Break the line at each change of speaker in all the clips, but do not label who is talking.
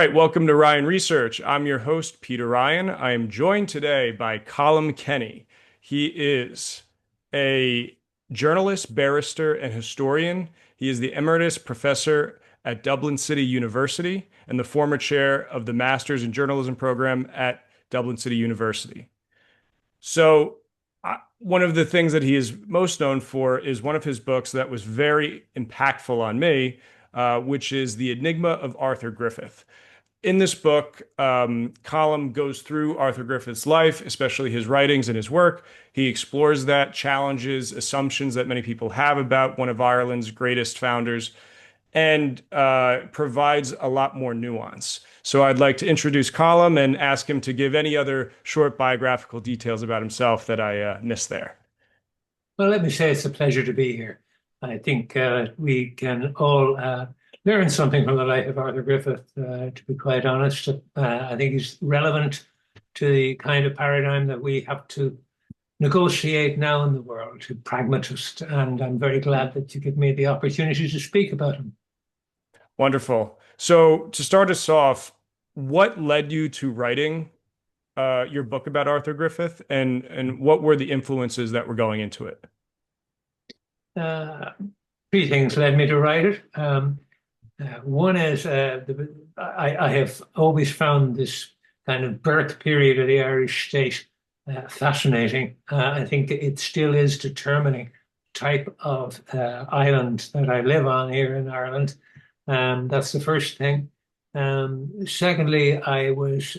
right, welcome to Ryan Research. I'm your host, Peter Ryan. I am joined today by Colum Kenny. He is a journalist, barrister, and historian. He is the Emeritus Professor at Dublin City University and the former chair of the Masters in Journalism program at Dublin City University. One of the things that he is most known for is one of his books that was very impactful on me, which is The Enigma of Arthur Griffith. In this book, Colum goes through Arthur Griffith's life, especially his writings and his work. He explores that, challenges assumptions that many people have about one of Ireland's greatest founders, and provides a lot more nuance. So I'd like to introduce Colum and ask him to give any other short biographical details about himself that I missed there.
Well, let me say it's a pleasure to be here. I think we can all learn something from the life of Arthur Griffith, to be quite honest. I think he's relevant to the kind of paradigm that we have to negotiate now in the world, to pragmatist, and I'm very glad that you give me the opportunity to speak about him.
Wonderful. So to start us off, what led you to writing your book about Arthur Griffith, and what were the influences that were going into it?
Three things led me to write it. One is I have always found this kind of birth period of the Irish state fascinating. I think it still is determining the type of island that I live on here in Ireland. That's the first thing. Secondly, I was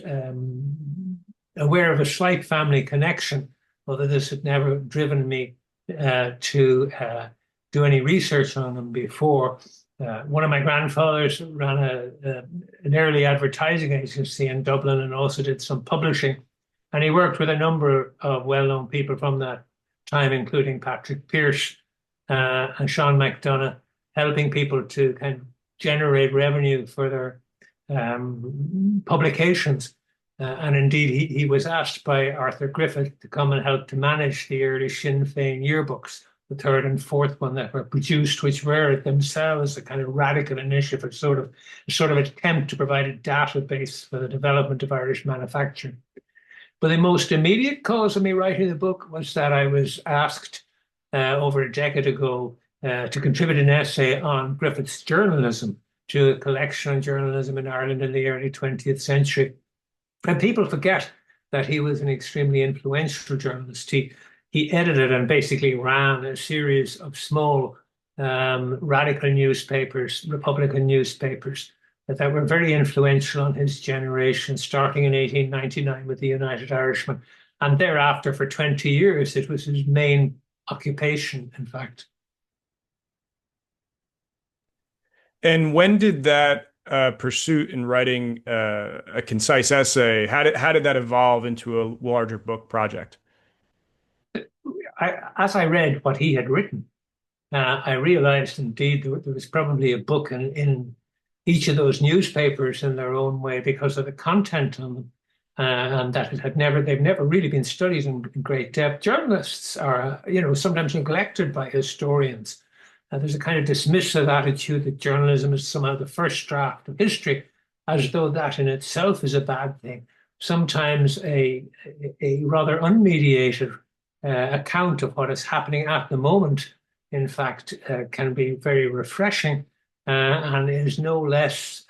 aware of a slight family connection, although this had never driven me to do any research on them before. One of my grandfathers ran an early advertising agency in Dublin and also did some publishing. And he worked with a number of well-known people from that time, including Patrick Pearse and Sean McDonough, helping people to kind of generate revenue for their publications. And indeed, he was asked by Arthur Griffith to come and help to manage the early Sinn Féin yearbooks, the third and fourth one that were produced, which were themselves a kind of radical initiative, a sort of attempt to provide a database for the development of Irish manufacturing. But the most immediate cause of me writing the book was that I was asked over a decade ago to contribute an essay on Griffith's journalism to a collection on journalism in Ireland in the early 20th century. And people forget that he was an extremely influential journalist. He edited and basically ran a series of small radical newspapers, Republican newspapers, that were very influential on his generation, starting in 1899 with the United Irishman. And thereafter, for 20 years, it was his main occupation, in fact.
And when did that pursuit in writing a concise essay, how did that evolve into a larger book project?
As I read what he had written, I realized indeed there was probably a book in each of those newspapers in their own way because of the content on them, and that they've never really been studied in great depth. Journalists are, sometimes neglected by historians. There's a kind of dismissive attitude that journalism is somehow the first draft of history, as though that in itself is a bad thing. Sometimes a rather unmediated account of what is happening at the moment, in fact, can be very refreshing and is no less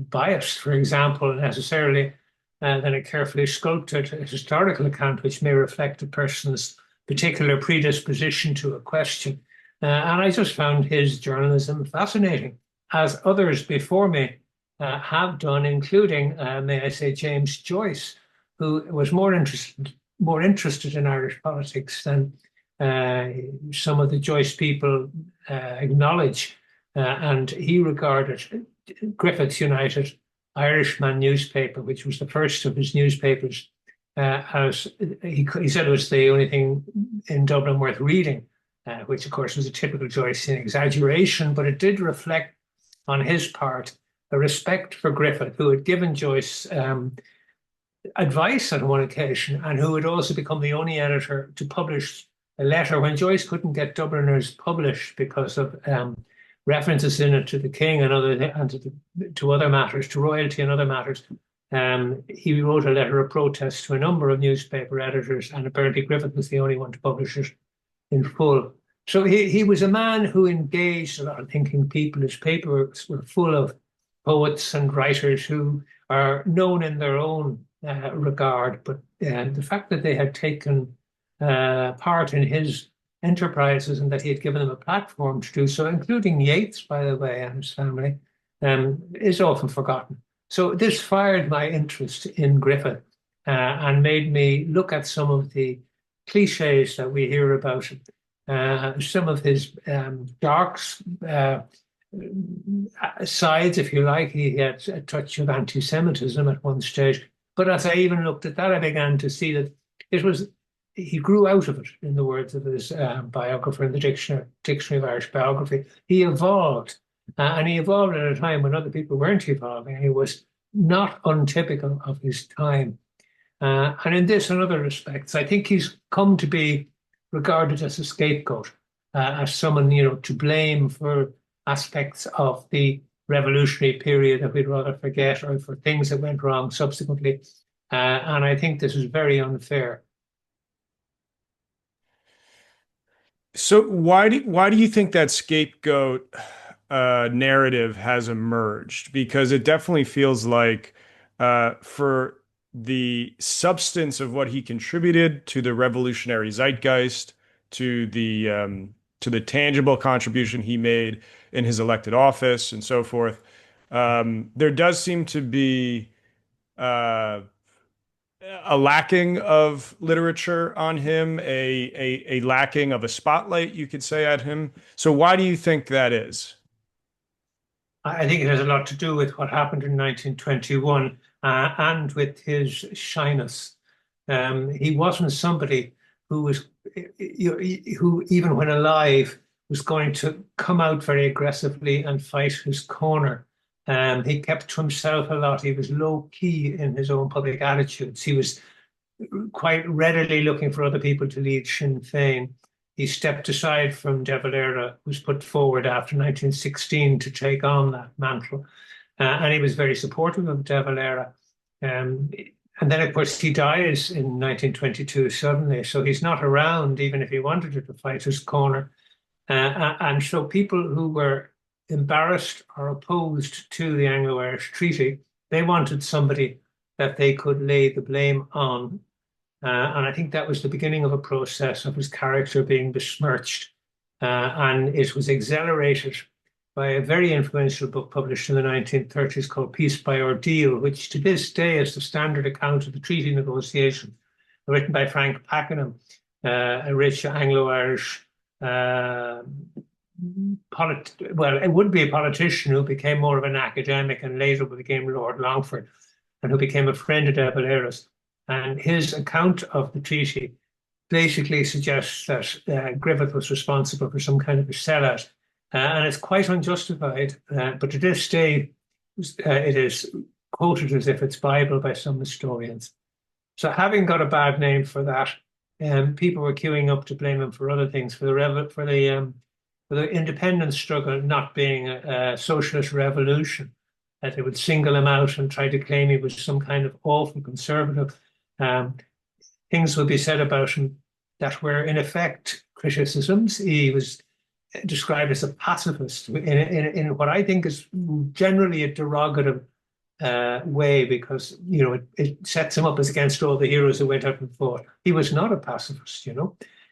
biased, for example, necessarily than a carefully sculpted historical account, which may reflect a person's particular predisposition to a question. And I just found his journalism fascinating, as others before me have done, including, may I say, James Joyce, who was more interested in Irish politics than some of the Joyce people acknowledge. And he regarded Griffith's United Irishman newspaper, which was the first of his newspapers, as he said it was the only thing in Dublin worth reading. Which, of course, was a typical Joycean exaggeration, but it did reflect on his part a respect for Griffith, who had given Joyce advice on one occasion and who had also become the only editor to publish a letter when Joyce couldn't get Dubliners published because of references in it to the king and to other matters, to royalty and other matters. He wrote a letter of protest to a number of newspaper editors, and apparently Griffith was the only one to publish it in full. So he was a man who engaged a lot of thinking people. His papers were full of poets and writers who are known in their own regard, but the fact that they had taken part in his enterprises and that he had given them a platform to do so, including Yeats, by the way, and his family, is often forgotten. So this fired my interest in Griffith and made me look at some of the cliches that we hear about him. Some of his dark sides, if you like. He had a touch of anti-Semitism at one stage. But as I even looked at that, I began to see that he grew out of it, in the words of his biographer in the Dictionary of Irish Biography. He evolved, and he evolved at a time when other people weren't evolving. He was not untypical of his time. And in this and other respects, I think he's come to be regarded as a scapegoat, as someone, to blame for aspects of the revolutionary period that we'd rather forget, or for things that went wrong subsequently. And I think this is very unfair.
So why do you think that scapegoat narrative has emerged? Because it definitely feels like for the substance of what he contributed to the revolutionary zeitgeist, to the tangible contribution he made in his elected office and so forth, there does seem to be a lacking of literature on him, a lacking of a spotlight, you could say, at him. So why do you think that is?
I think it has a lot to do with what happened in 1921 and with his shyness. He wasn't somebody who even when alive, was going to come out very aggressively and fight his corner. He kept to himself a lot. He was low key in his own public attitudes. He was quite readily looking for other people to lead Sinn Féin. He stepped aside from De Valera, who was put forward after 1916 to take on that mantle. And he was very supportive of De Valera. And then, of course, he dies in 1922 suddenly. So he's not around, even if he wanted to fight his corner. And so people who were embarrassed or opposed to the Anglo-Irish Treaty, they wanted somebody that they could lay the blame on. And I think that was the beginning of a process of his character being besmirched. And it was accelerated by a very influential book published in the 1930s called Peace by Ordeal, which to this day is the standard account of the treaty negotiation, written by Frank Pakenham, a rich Anglo-Irish well, it would be a politician who became more of an academic and later became Lord Longford, and who became a friend of De Valera's. And his account of the treaty basically suggests that Griffith was responsible for some kind of a sellout. And it's quite unjustified, but to this day, it is quoted as if it's Bible by some historians. So having got a bad name for that, people were queuing up to blame him for other things, for the independence struggle not being a socialist revolution, that they would single him out and try to claim he was some kind of awful conservative. Things would be said about him that were in effect criticisms. He was described as a pacifist in what I think is generally a derogative way, because it sets him up as against all the heroes who went out and fought. He was not a pacifist.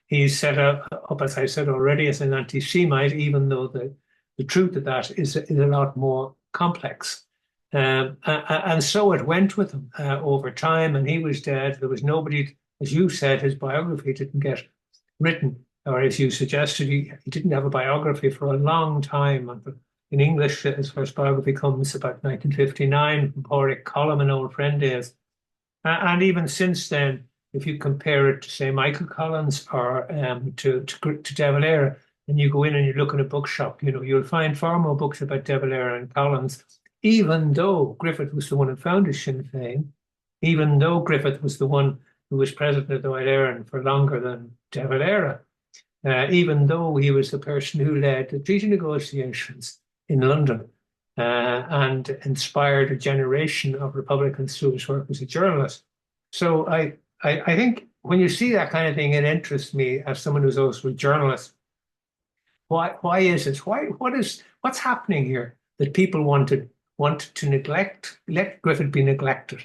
He's set up, as I said already, as an anti-Semite, even though the truth of that is a lot more complex. And so it went with him over time, and he was dead. There was nobody, as you said, his biography didn't get written, or as you suggested, he didn't have a biography for a long time. In English, his first biography comes about 1959 from Pádraic Colum, an old friend is. And even since then, if you compare it to, say, Michael Collins or to De Valera, and you go in and you look in a bookshop, you'll find far more books about De Valera and Collins, even though Griffith was the one who founded Sinn Féin, even though Griffith was the one who was president of the Dáil Éireann for longer than De Valera. even though he was the person who led the treaty negotiations in London and inspired a generation of Republicans through his work as a journalist. So I think when you see that kind of thing, it interests me as someone who's also a journalist. Why is it? What's happening here that people want to let Griffith be neglected?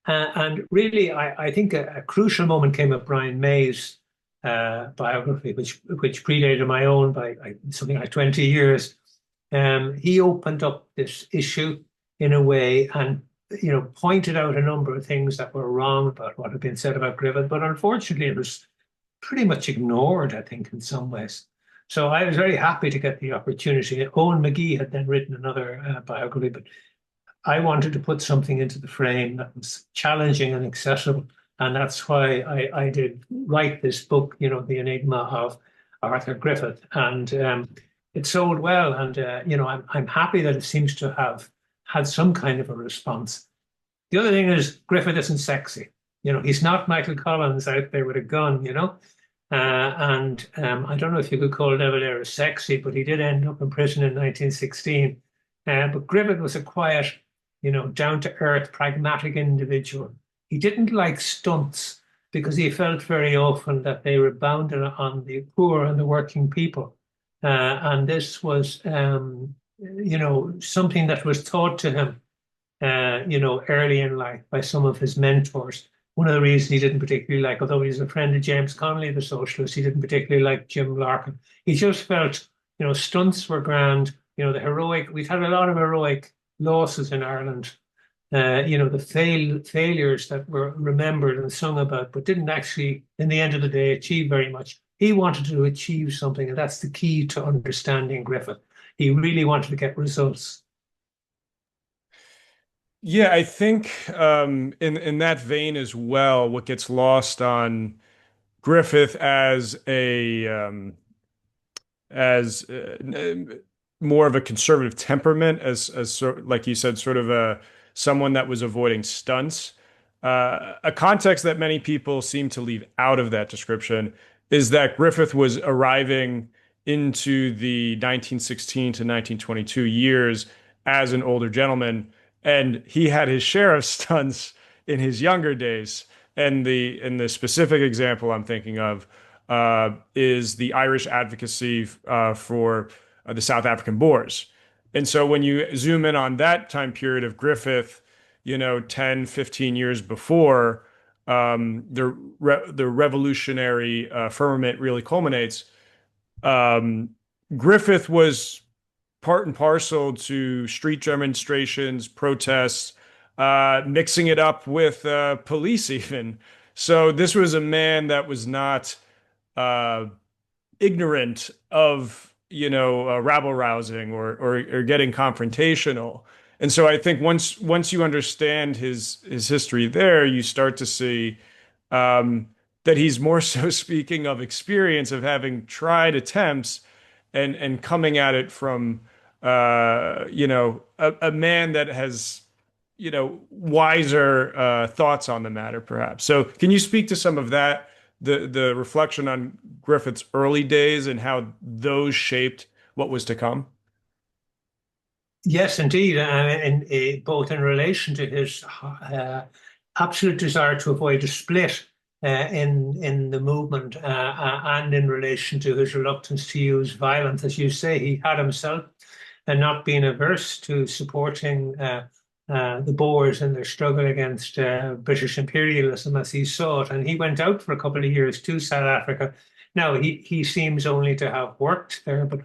And really, I think a crucial moment came at Brian May's biography, which predated my own by something like 20 years. He opened up this issue in a way and pointed out a number of things that were wrong about what had been said about Griffith, but unfortunately it was pretty much ignored, I think, in some ways. So I was very happy to get the opportunity. Owen McGee had then written another biography, but I wanted to put something into the frame that was challenging and accessible. And that's why I did write this book, The Enigma of Arthur Griffith. And it sold well. And, I'm happy that it seems to have had some kind of a response. The other thing is Griffith isn't sexy. He's not Michael Collins out there with a gun, and I don't know if you could call De Valera sexy, but he did end up in prison in 1916. But Griffith was a quiet, down-to-earth, pragmatic individual. He didn't like stunts because he felt very often that they rebounded on the poor and the working people. And this was, something that was taught to him, early in life by some of his mentors. One of the reasons he didn't particularly like, although he's a friend of James Connolly, the socialist, he didn't particularly like Jim Larkin. He just felt, stunts were grand, the heroic, we've had a lot of heroic losses in Ireland, the failures that were remembered and sung about, but didn't actually, in the end of the day, achieve very much. He wanted to achieve something, and that's the key to understanding Griffith. He really wanted to get results.
Yeah, I think in that vein as well, what gets lost on Griffith as more of a conservative temperament, like you said, sort of someone that was avoiding stunts. A context that many people seem to leave out of that description is that Griffith was arriving into the 1916 to 1922 years as an older gentleman, and he had his share of stunts in his younger days. And the specific example I'm thinking of is the Irish advocacy for the South African Boers. And so when you zoom in on that time period of Griffith, 10, 15 years before the revolutionary firmament really culminates, Griffith was part and parcel to street demonstrations, protests, mixing it up with police even. So this was a man that was not uh, ignorant of, rabble rousing or getting confrontational. And so I think once you understand his history there, you start to see um, that he's more so speaking of experience of having tried attempts and coming at it from a man that has wiser thoughts on the matter, perhaps. So, can you speak to some of that, the reflection on Griffith's early days and how those shaped what was to come?
Yes, indeed, and both in relation to his absolute desire to avoid a split in the movement, and in relation to his reluctance to use violence, as you say, he had himself not been averse to supporting the Boers in their struggle against British imperialism as he saw it, and he went out for a couple of years to South Africa. Now he seems only to have worked there, but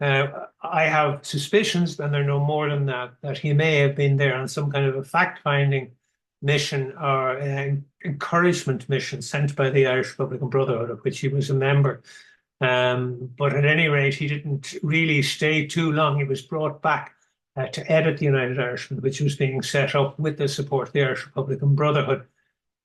I have suspicions, and they're no more than that, that he may have been there on some kind of a fact-finding mission or encouragement mission sent by the Irish Republican Brotherhood, of which he was a member. But at any rate, he didn't really stay too long. He was brought back to edit the United Irishman, which was being set up with the support of the Irish Republican Brotherhood.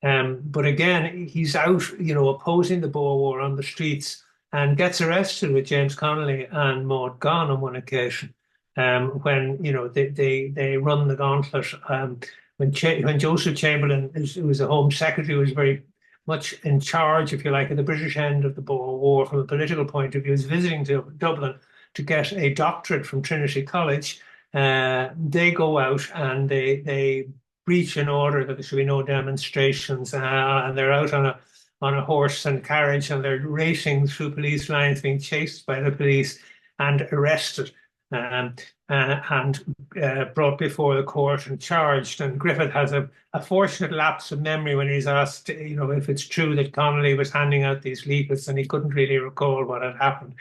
But again, he's out, opposing the Boer War on the streets, and gets arrested with James Connolly and Maud Gonne on one occasion, when they run the gauntlet. When Joseph Chamberlain, who was the Home Secretary, was very much in charge, if you like, at the British end of the Boer War from a political point of view, is visiting Dublin to get a doctorate from Trinity College. They go out and they breach an order that there should be no demonstrations, and they're out on a horse and carriage, and they're racing through police lines, being chased by the police and arrested. Um, and brought before the court and charged. And Griffith has a fortunate lapse of memory when he's asked, if it's true that Connolly was handing out these leaflets, and he couldn't really recall what had happened.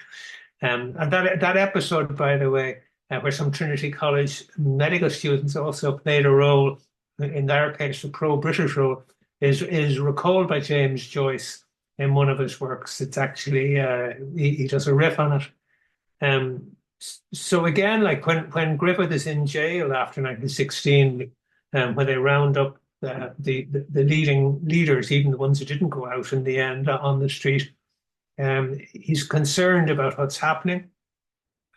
And that episode, by the way, where some Trinity College medical students also played a role, in their case, a pro-British role, is recalled by James Joyce in one of his works. It's actually, he does a riff on it. So again, like when Griffith is in jail after 1916, when they round up the leading leaders, even the ones who didn't go out in the end on the street, he's concerned about what's happening,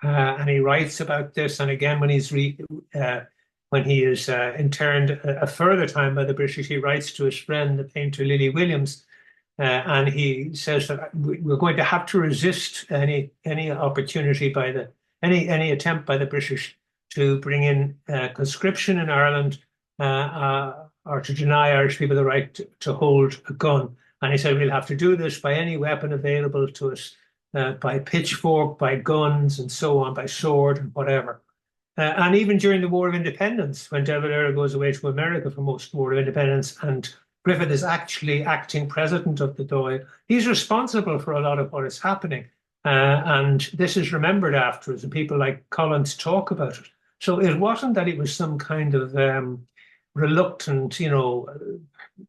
and he writes about this. And again, when when he is interned a further time by the British, he writes to his friend, the painter Lily Williams, and he says that we're going to have to resist any opportunity by any attempt by the British to bring in conscription in Ireland, or to deny Irish people the right to hold a gun. And he said we'll have to do this by any weapon available to us, by pitchfork, by guns, and so on, by sword and whatever. And even during the War of Independence, when De Valera goes away to America for most of the War of Independence, and Griffith is actually acting president of the Dáil, he's responsible for a lot of what is happening. And this is remembered afterwards, and people like Collins talk about it. So it wasn't that he was some kind of reluctant,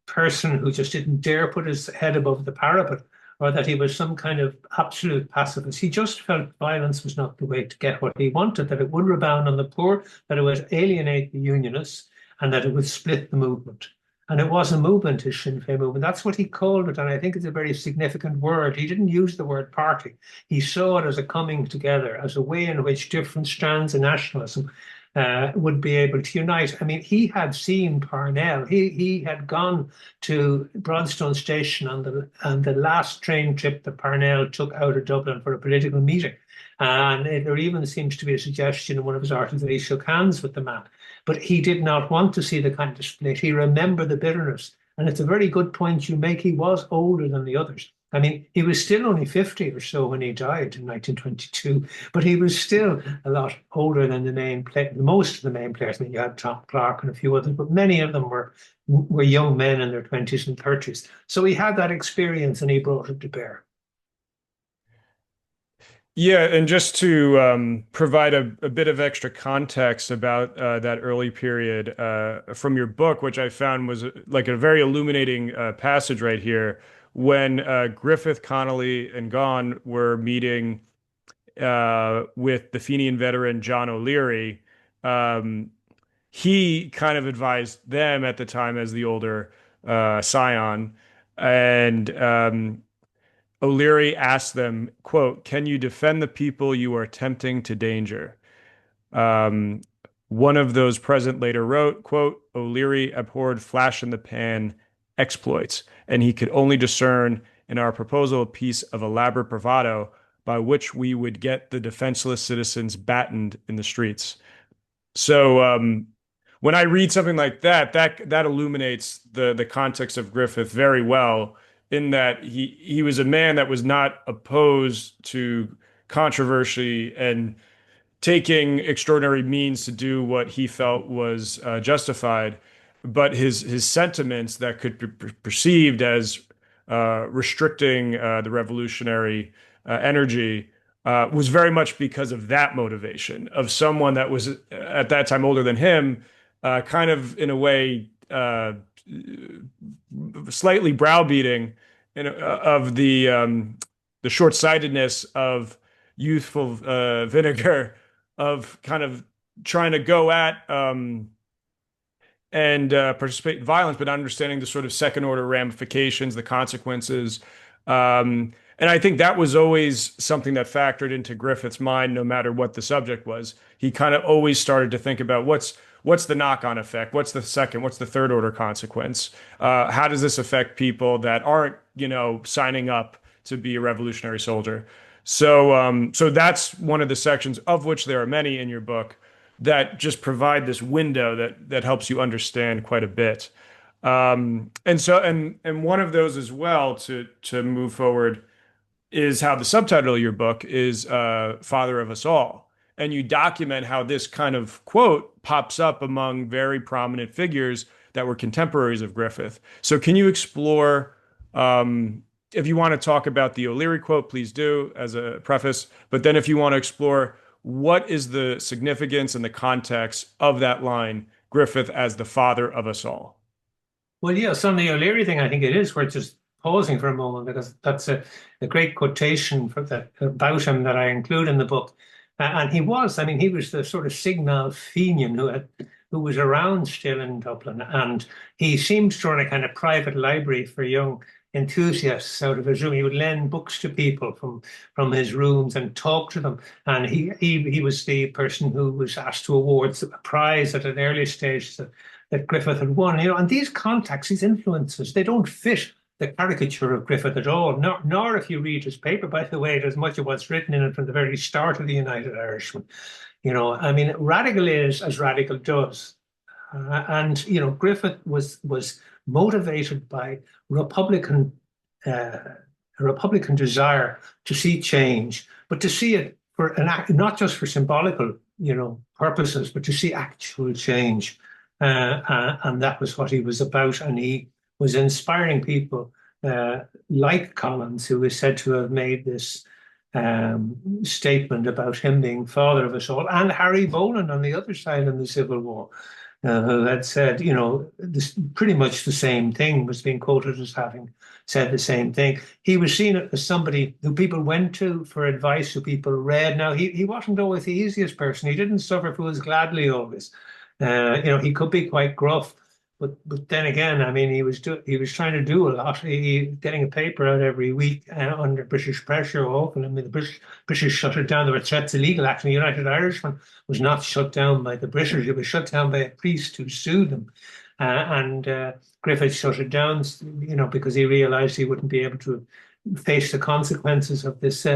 person who just didn't dare put his head above the parapet, or that he was some kind of absolute pacifist. He just felt violence was not the way to get what he wanted, that it would rebound on the poor, that it would alienate the Unionists, and that it would split the movement. And it was a movement, his Sinn Féin movement. That's what he called it. And I think it's a very significant word. He didn't use the word party. He saw it as a coming together, as a way in which different strands of nationalism would be able to unite. I mean, he had seen Parnell. He had gone to Broadstone Station on the last train trip that Parnell took out of Dublin for a political meeting. And there even seems to be a suggestion in one of his articles that he shook hands with the man. But he did not want to see the kind of split. He remembered the bitterness. And it's a very good point you make. He was older than the others. I mean, he was still only 50 or so when he died in 1922, but he was still a lot older than most of the main players. I mean, you had Tom Clark and a few others, but many of them were young men in their 20s and 30s. So he had that experience and he brought it to bear.
Yeah, and just to provide a bit of extra context about that early period from your book, which I found was like a very illuminating passage right here, when Griffith, Connolly, and Gaughan were meeting with the Fenian veteran John O'Leary. He kind of advised them at the time as the older scion, and O'Leary asked them, quote, "Can you defend the people you are tempting to danger?" Um, One of those present later wrote, quote, "O'Leary abhorred flash in the pan exploits, and he could only discern in our proposal a piece of elaborate bravado by which we would get the defenseless citizens battened in the streets." So when I read something like that, that illuminates the context of Griffith very well, in that he was a man that was not opposed to controversy and taking extraordinary means to do what he felt was justified, but his sentiments that could be perceived as restricting the revolutionary energy was very much because of that motivation of someone that was at that time older than him, kind of in a way slightly browbeating of the short-sightedness of youthful vinegar, of kind of trying to go at and participate in violence, but understanding the sort of second-order ramifications, the consequences. And I think that was always something that factored into Griffith's mind, no matter what the subject was. He kind of always started to think about what's the knock-on effect? What's the second? What's the third order consequence? How does this affect people that aren't, signing up to be a revolutionary soldier? So that's one of the sections, of which there are many in your book, that just provide this window that helps you understand quite a bit. And one of those as well, to move forward, is how the subtitle of your book is Father of Us All. And you document how this kind of quote pops up among very prominent figures that were contemporaries of Griffith. So can you explore, if you want to talk about the O'Leary quote, please do as a preface. But then if you want to explore what is the significance and the context of that line, Griffith as the father of us all?
Well, yes, on the O'Leary thing, I think it is worth just pausing for a moment because that's a great quotation for that about him that I include in the book. And he was, I mean, he was the sort of signal Fenian who was around still in Dublin, and he seemed to run a kind of private library for young enthusiasts out of his room. He would lend books to people from his rooms and talk to them. And he was the person who was asked to award a prize at an early stage that Griffith had won. And these contacts, these influences, they don't fit the caricature of Griffith at all. Nor if you read his paper, by the way, there's much of what's written in it from the very start of the United Irishman. I mean, radical is as radical does. And Griffith was motivated by Republican a Republican desire to see change, but to see it for an act, not just for symbolical, purposes, but to see actual change. And that was what he was about. And he was inspiring people like Collins, who is said to have made this statement about him being father of us all, and Harry Boland on the other side in the Civil War, who had said, this pretty much the same thing, was being quoted as having said the same thing. He was seen as somebody who people went to for advice, who people read. Now, he wasn't always the easiest person. He didn't suffer fools gladly always. He could be quite gruff. But then again, I mean, he was trying to do a lot. Getting a paper out every week under British pressure often. I mean, the British shut it down. There were threats of legal action. The United Irishman was not shut down by the British. It was shut down by a priest who sued them. And Griffith shut it down, because he realized he wouldn't be able to face the consequences of this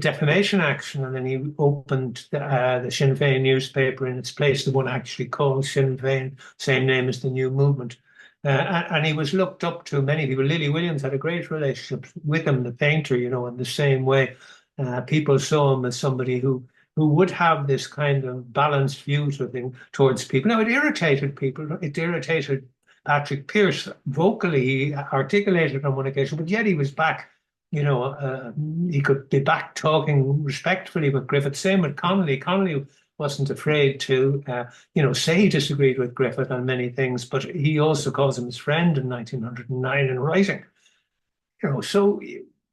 defamation action. And then he opened the Sinn Féin newspaper in its place, the one actually called Sinn Féin, same name as the new movement. And he was looked up to many people. Lily Williams had a great relationship with him, the painter, in the same way. People saw him as somebody who would have this kind of balanced view towards people. Now, it irritated people. It irritated Patrick Pearse vocally. He articulated on one occasion, but yet he was back. He could be back talking respectfully with Griffith. Same with Connolly. Connolly wasn't afraid to, say he disagreed with Griffith on many things, but he also calls him his friend in 1909 in writing. So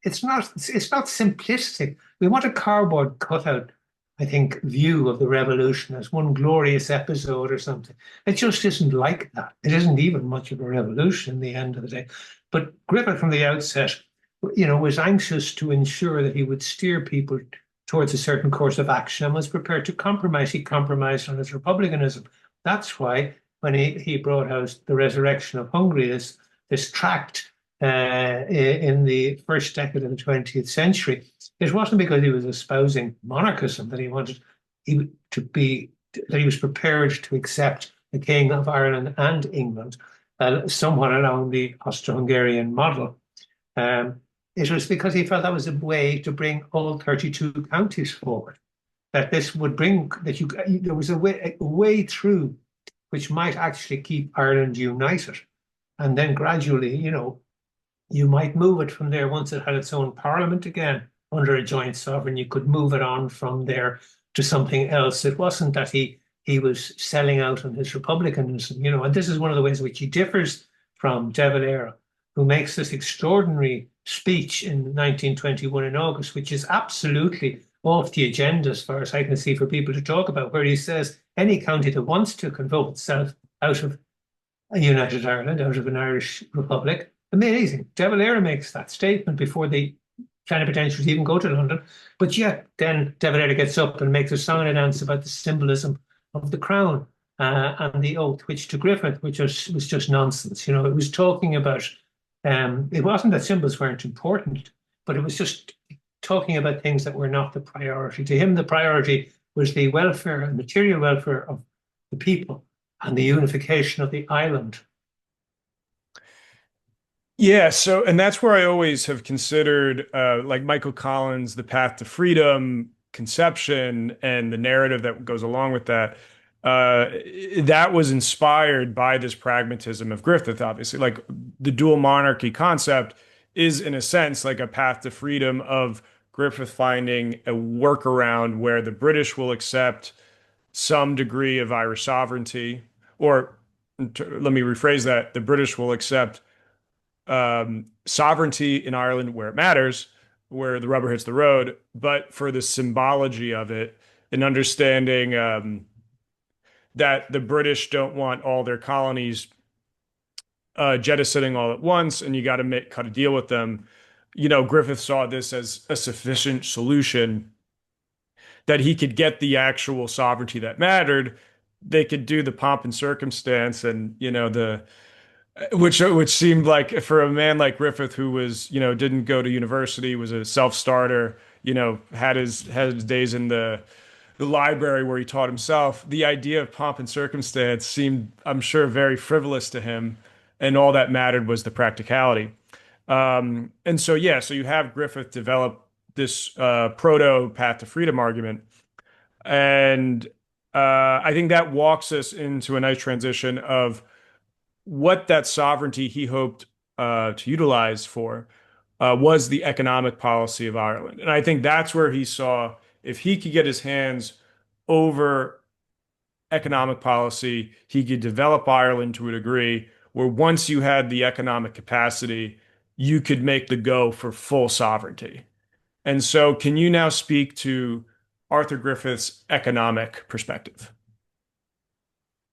it's not simplistic. We want a cardboard cutout, I think, view of the revolution as one glorious episode or something. It just isn't like that. It isn't even much of a revolution in the end of the day. But Griffith, from the outset, was anxious to ensure that he would steer people towards a certain course of action and was prepared to compromise. He compromised on his republicanism. That's why when he brought out The Resurrection of Hungary, this tract in the first decade of the 20th century, it wasn't because he was espousing monarchism that he was prepared to accept the King of Ireland and England, somewhat along the Austro-Hungarian model. It was because he felt that was a way to bring all 32 counties forward. That this would bring there was a way through which might actually keep Ireland united, and then gradually, you might move it from there once it had its own parliament again under a joint sovereign. You could move it on from there to something else. It wasn't that he was selling out on his republicanism, and this is one of the ways in which he differs from De Valera, who makes this extraordinary speech in 1921 in August, which is absolutely off the agenda as far as I can see for people to talk about, where he says any county that wants to convoke itself out of a united Ireland, out of an Irish republic. Amazing. De Valera makes that statement before the plenipotentiaries even go to London. But yet then De Valera gets up and makes a song and dance about the symbolism of the crown. and the oath, which to Griffith, which was just nonsense. It was talking about, it wasn't that symbols weren't important, but it was just talking about things that were not the priority. To him, the priority was the welfare and material welfare of the people and the unification of the island.
Yeah, so and that's where I always have considered like Michael Collins' The Path to Freedom conception and the narrative that goes along with that. Uh, that was inspired by this pragmatism of Griffith, obviously. Like the dual monarchy concept is, in a sense, like a path to freedom of Griffith finding a workaround where the British will accept some degree of Irish sovereignty, or let me rephrase that, the British will accept sovereignty in Ireland where it matters, where the rubber hits the road, but for the symbology of it and understanding that the British don't want all their colonies jettisoning all at once, and you got to cut a deal with them. Griffith saw this as a sufficient solution that he could get the actual sovereignty that mattered. They could do the pomp and circumstance, and the which seemed like for a man like Griffith, who was didn't go to university, was a self-starter, had his days in the library where he taught himself. The idea of pomp and circumstance seemed, I'm sure, very frivolous to him, and all that mattered was the practicality. And so yeah, so you have Griffith develop this proto path to freedom argument, and I think that walks us into a nice transition of what that sovereignty he hoped to utilize for was the economic policy of Ireland. And I think that's where he saw if he could get his hands over economic policy, he could develop Ireland to a degree where once you had the economic capacity, you could make the go for full sovereignty. And so, can you now speak to Arthur Griffith's economic perspective?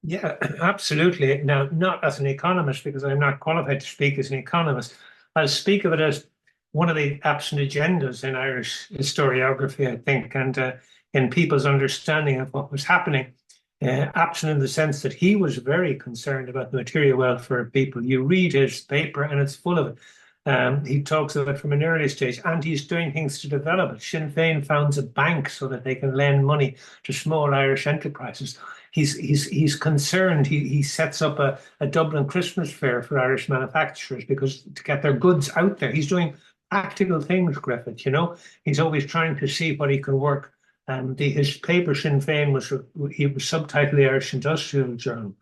Yeah, absolutely. Now, not as an economist, because I'm not qualified to speak as an economist. I'll speak of it as one of the absent agendas in Irish historiography, I think, and in people's understanding of what was happening. Absent in the sense that he was very concerned about the material welfare of people. You read his paper and it's full of it. He talks of it from an early stage, and he's doing things to develop it. Sinn Féin founds a bank so that they can lend money to small Irish enterprises. He's concerned. He sets up a Dublin Christmas fair for Irish manufacturers because to get their goods out there. He's doing practical things, Griffith. He's always trying to see what he can work. His paper Sinn Féin he was subtitled the Irish Industrial Journal.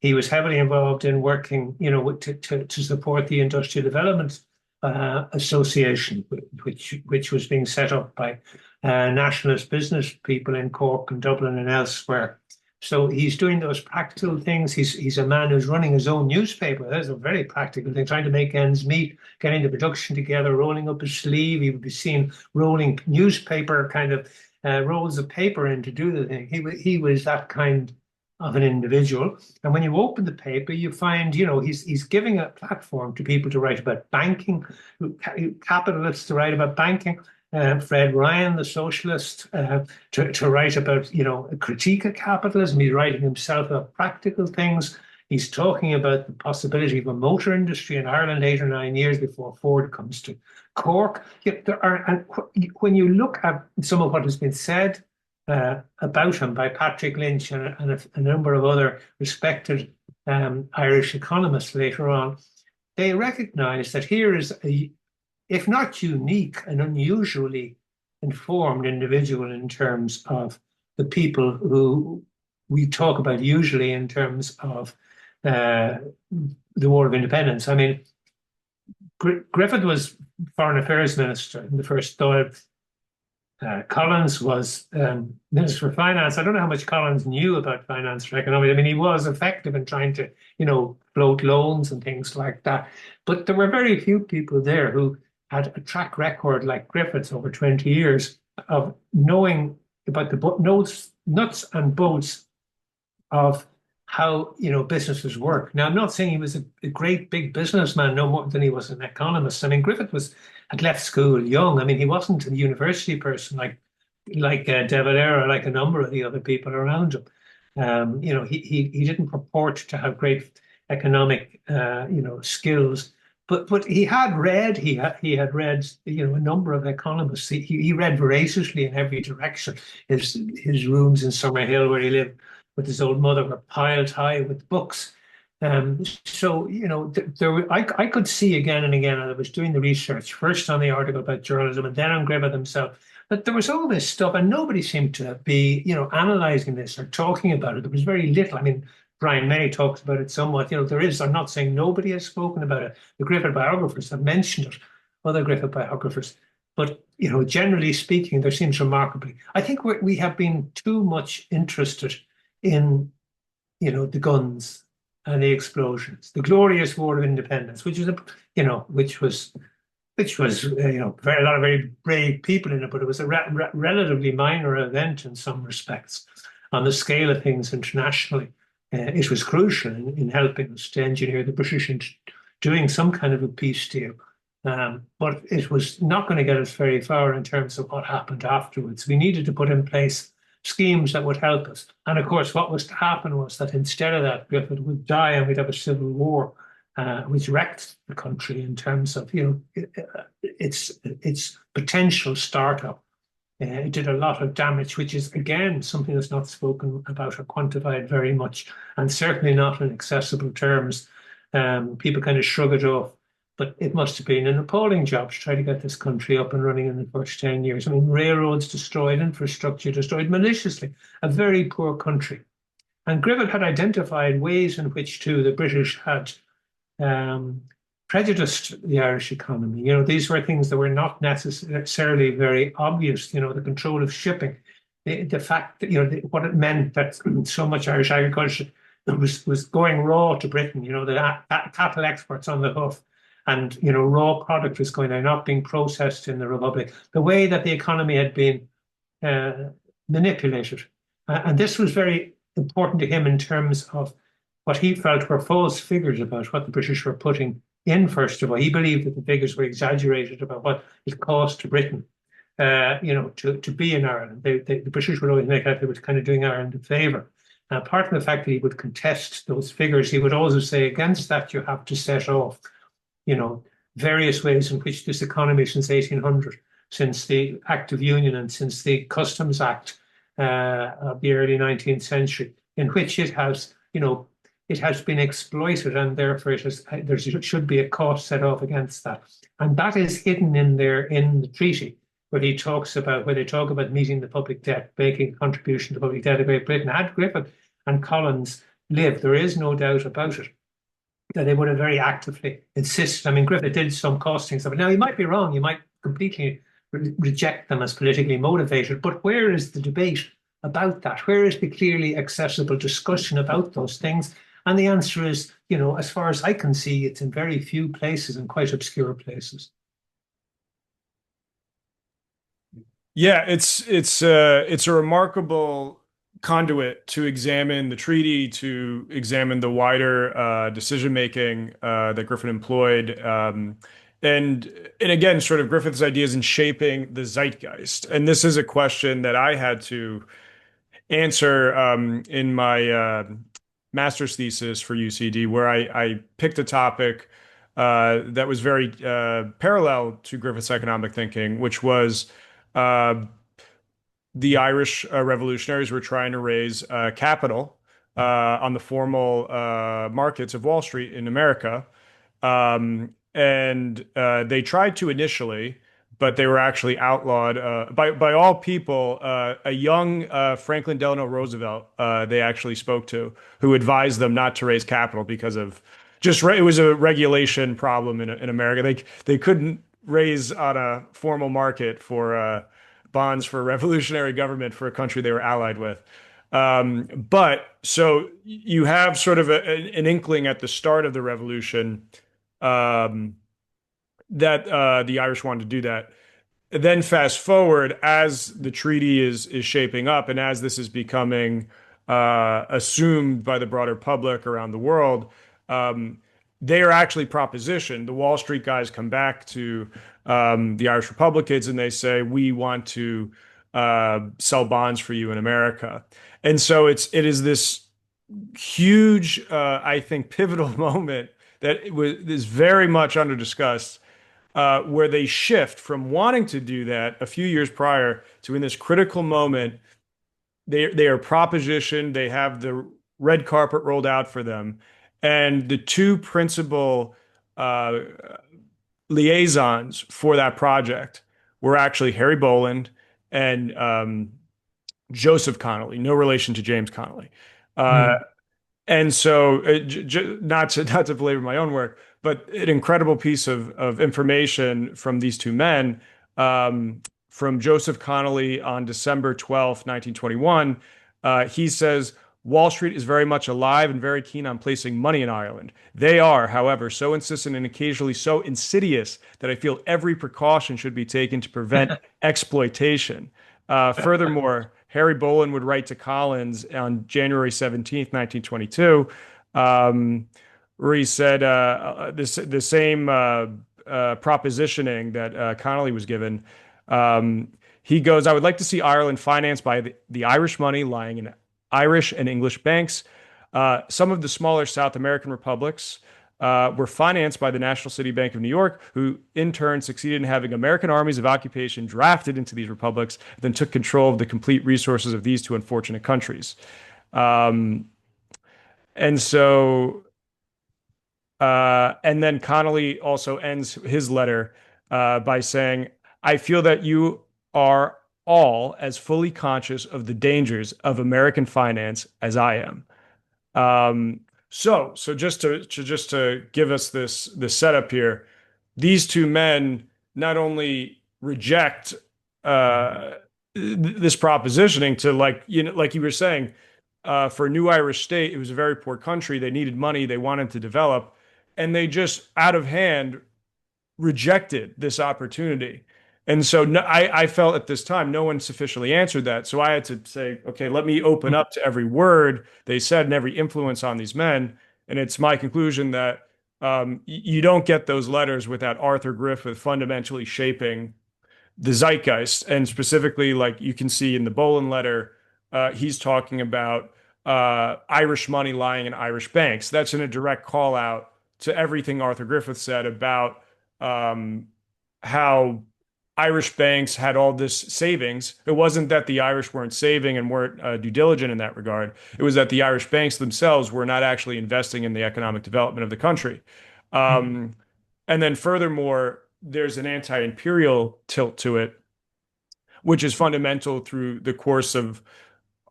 He was heavily involved in working, to support the Industrial Development Association, which was being set up by nationalist business people in Cork and Dublin and elsewhere. So he's doing those practical things. He's a man who's running his own newspaper. That's a very practical thing, trying to make ends meet, getting the production together, rolling up his sleeve. He would be seen rolling newspaper kind of rolls of paper in to do the thing. He was that kind of an individual. And when you open the paper, you find, he's giving a platform to people to write about banking, capitalists to write about banking. Fred Ryan, the socialist, to write about, a critique of capitalism. He's writing himself about practical things. He's talking about the possibility of a motor industry in Ireland 8 or 9 years before Ford comes to Cork. And when you look at some of what has been said about him by Patrick Lynch and a number of other respected Irish economists later on, they recognize that here is if not unique, an unusually informed individual in terms of the people who we talk about usually in terms of the War of Independence. I mean, Griffith was Foreign Affairs Minister in the first Dáil. Collins was Minister for Finance. I don't know how much Collins knew about finance or economics. I mean, he was effective in trying to, float loans and things like that. But there were very few people there who had a track record like Griffith's over 20 years of knowing about the nuts and bolts of how businesses work. Now, I'm not saying he was a great big businessman, no more than he was an economist. I mean, Griffith had left school young. I mean, he wasn't a university person like De Valera, like a number of the other people around him. He didn't purport to have great economic skills, but he had read a number of economists. He read voraciously in every direction. His rooms in Summerhill, where he lived with his old mother, were piled high with books. So I could see again and again, and I was doing the research first on the article about journalism and then on Griffith himself. But there was all this stuff, and nobody seemed to be, analyzing this or talking about it. There was very little. I mean, Brian May talks about it somewhat. There is. I'm not saying nobody has spoken about it. The Griffith biographers have mentioned it, other Griffith biographers. But generally speaking, there seems remarkably. I think we have been too much interested in, the guns and the explosions, the glorious War of Independence, which was a lot of very brave people in it, but it was a relatively minor event in some respects. On the scale of things internationally, it was crucial in helping us to engineer the British into doing some kind of a peace deal. But it was not going to get us very far in terms of what happened afterwards. We needed to put in place schemes that would help us. And of course, what was to happen was that instead of that, Griffith would die and we'd have a civil war, which wrecked the country in terms of its potential startup. It did a lot of damage, which is again something that's not spoken about or quantified very much, and certainly not in accessible terms. People kind of shrug it off, but it must have been an appalling job to try to get this country up and running in the first 10 years. I mean, railroads destroyed, infrastructure destroyed maliciously, a very poor country. And Griffith had identified ways in which, too, the British had prejudiced the Irish economy. These were things that were not necessarily very obvious. The control of shipping, the fact that what it meant that so much Irish agriculture was going raw to Britain. The cattle exports on the hoof, and raw product was going there, not being processed in the Republic. The way that the economy had been manipulated, and this was very important to him in terms of what he felt were false figures about what the British were putting in. First of all, he believed that the figures were exaggerated about what it cost to Britain, to be in Ireland. The British would always make out they were kind of doing Ireland a favour. Apart from the fact that he would contest those figures, he would also say against that you have to set off, various ways in which this economy since 1800, since the Act of Union and since the Customs Act of the early 19th century, in which it has been exploited, and therefore there should be a cost set off against that. And that is hidden in the treaty, where they talk about meeting the public debt, making a contribution to the public debt of Great Britain. Had Griffith and Collins lived, there is no doubt about it, that they would have very actively insisted. I mean, Griffith did some costings of it. Now, he might be wrong. You might completely reject them as politically motivated. But where is the debate about that? Where is the clearly accessible discussion about those things? And the answer is, as far as I can see, it's in very few places and quite obscure places.
Yeah, it's a remarkable conduit to examine the treaty, to examine the wider decision making that Griffith employed, and again, sort of Griffith's ideas in shaping the zeitgeist. And this is a question that I had to answer in my master's thesis for UCD, where I picked a topic that was very parallel to Griffith's economic thinking, which was uh, the Irish revolutionaries were trying to raise capital on the formal markets of Wall Street in America. And they tried to initially, but they were actually outlawed by all people. A young Franklin Delano Roosevelt they actually spoke to, who advised them not to raise capital because of it was a regulation problem in America. They couldn't raise on a formal market for bonds for a revolutionary government for a country they were allied with. But so you have sort of an inkling at the start of the revolution um, that the Irish wanted to do that. Then fast forward as the treaty is shaping up and as this is becoming assumed by the broader public around the world, um, they are actually propositioned. The Wall Street guys come back to the Irish Republicans and they say, we want to sell bonds for you in America. And so it is this huge, I think, pivotal moment that is very much under discussed, where they shift from wanting to do that a few years prior to in this critical moment. They are propositioned. They have the red carpet rolled out for them, and the two principal uh, liaisons for that project were actually Harry Boland and Joseph Connolly, no relation to James Connolly. Uh,
Mm.
and so, not to belabor my own work, but an incredible piece of information from these two men, from Joseph Connolly on December 12th, 1921. He says, Wall Street is very much alive and very keen on placing money in Ireland. They are, however, so insistent and occasionally so insidious that I feel every precaution should be taken to prevent exploitation. Furthermore, Harry Boland would write to Collins on January 17th, 1922, where he said the same propositioning that Connolly was given. He goes, I would like to see Ireland financed by the Irish money lying in Irish and English banks. Some of the smaller South American republics were financed by the National City Bank of New York, who in turn succeeded in having American armies of occupation drafted into these republics, then took control of the complete resources of these two unfortunate countries. Um, and so, and then Connolly also ends his letter by saying, I feel that you are all as fully conscious of the dangers of American finance as I am. Um, so just to give us this setup here, these two men not only reject uh, this propositioning to, like like you were saying, for a new Irish state, it was a very poor country. They needed money. They wanted to develop, and they just out of hand rejected this opportunity. And so no, I felt at this time no one sufficiently answered that. So I had to say, okay, let me open up to every word they said and every influence on these men. And it's my conclusion that you don't get those letters without Arthur Griffith fundamentally shaping the zeitgeist. And specifically, like you can see in the Boland letter, he's talking about Irish money lying in Irish banks. That's in a direct call out to everything Arthur Griffith said about um, how Irish banks had all this savings. It wasn't that the Irish weren't saving and weren't due diligent in that regard. It was that the Irish banks themselves were not actually investing in the economic development of the country. Um, and then furthermore, there's an anti-imperial tilt to it, which is fundamental through the course of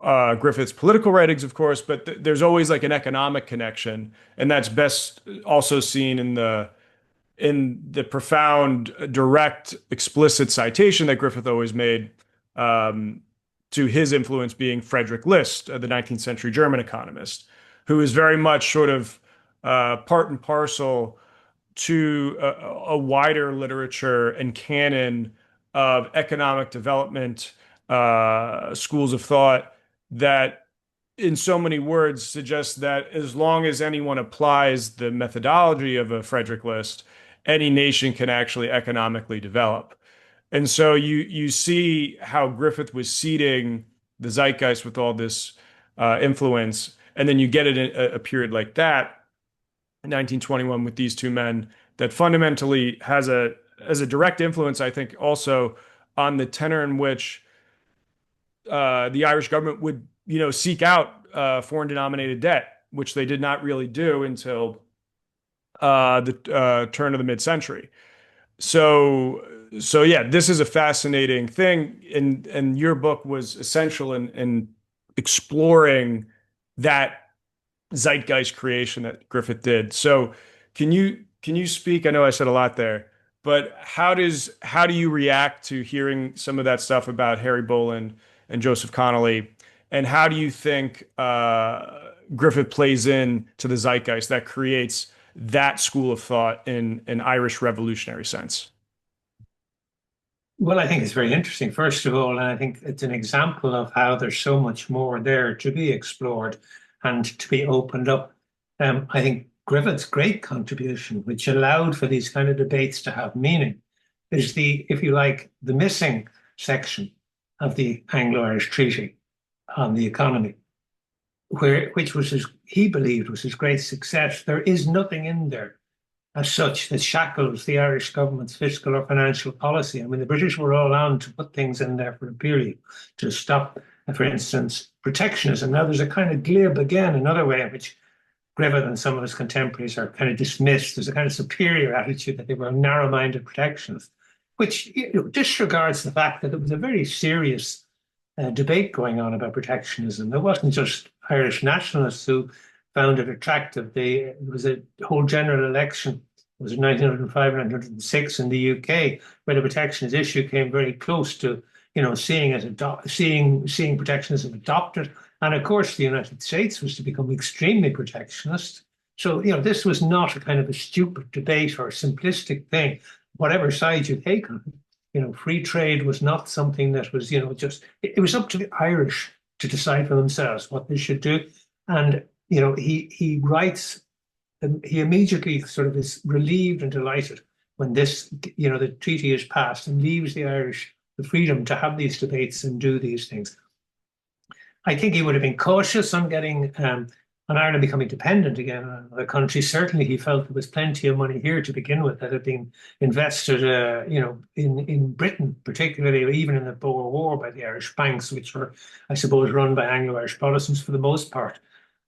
Griffith's political writings, of course, but there's always like an economic connection, and that's best also seen in the profound, direct, explicit citation that Griffith always made um, to his influence being Frederick List, the 19th century German economist, who is very much sort of part and parcel to a wider literature and canon of economic development schools of thought that in so many words suggests that as long as anyone applies the methodology of a Frederick List, any nation can actually economically develop. And so you see how Griffith was seeding the zeitgeist with all this influence, and then you get it in a period like that, 1921, with these two men, that fundamentally has a direct influence, I think, also on the tenor in which the Irish government would, seek out foreign denominated debt, which they did not really do until the turn of the mid-century. So, so yeah, this is a fascinating thing, and your book was essential in exploring that zeitgeist creation that Griffith did. So, can you speak? I know I said a lot there, but how do you react to hearing some of that stuff about Harry Boland and Joseph Connolly, and how do you think Griffith plays in to the zeitgeist that creates that school of thought in an Irish revolutionary sense?
Well, I think it's very interesting, first of all, and I think it's an example of how there's so much more there to be explored and to be opened up. I think Griffith's great contribution, which allowed for these kind of debates to have meaning, is the, if you like, the missing section. of the Anglo-Irish Treaty on the economy, which was he believed was his great success. There is nothing in there as such that shackles the Irish government's fiscal or financial policy. I mean, the British were all on to put things in there for a period to stop, for instance, protectionism. Now, there's a kind of glib, again, another way in which Griffith and some of his contemporaries are kind of dismissed. There's a kind of superior attitude that they were narrow-minded protectionists, which disregards the fact that it was a very serious debate going on about protectionism. It wasn't just Irish nationalists who found it attractive. There was a whole general election, it was 1905 and 1906 in the UK, where the protectionist issue came very close to, seeing protectionism adopted. And of course, the United States was to become extremely protectionist. So, this was not a kind of a stupid debate or a simplistic thing, whatever side you take on it. Free trade was not something that was, it was up to the Irish to decide for themselves what they should do. And, he writes, he immediately sort of is relieved and delighted when the treaty is passed, and leaves the Irish the freedom to have these debates and do these things. I think he would have been cautious on getting on Ireland becoming dependent again on other countries. Certainly, he felt there was plenty of money here to begin with that had been invested, in Britain, particularly even in the Boer War by the Irish banks, which were, I suppose, run by Anglo-Irish Protestants for the most part.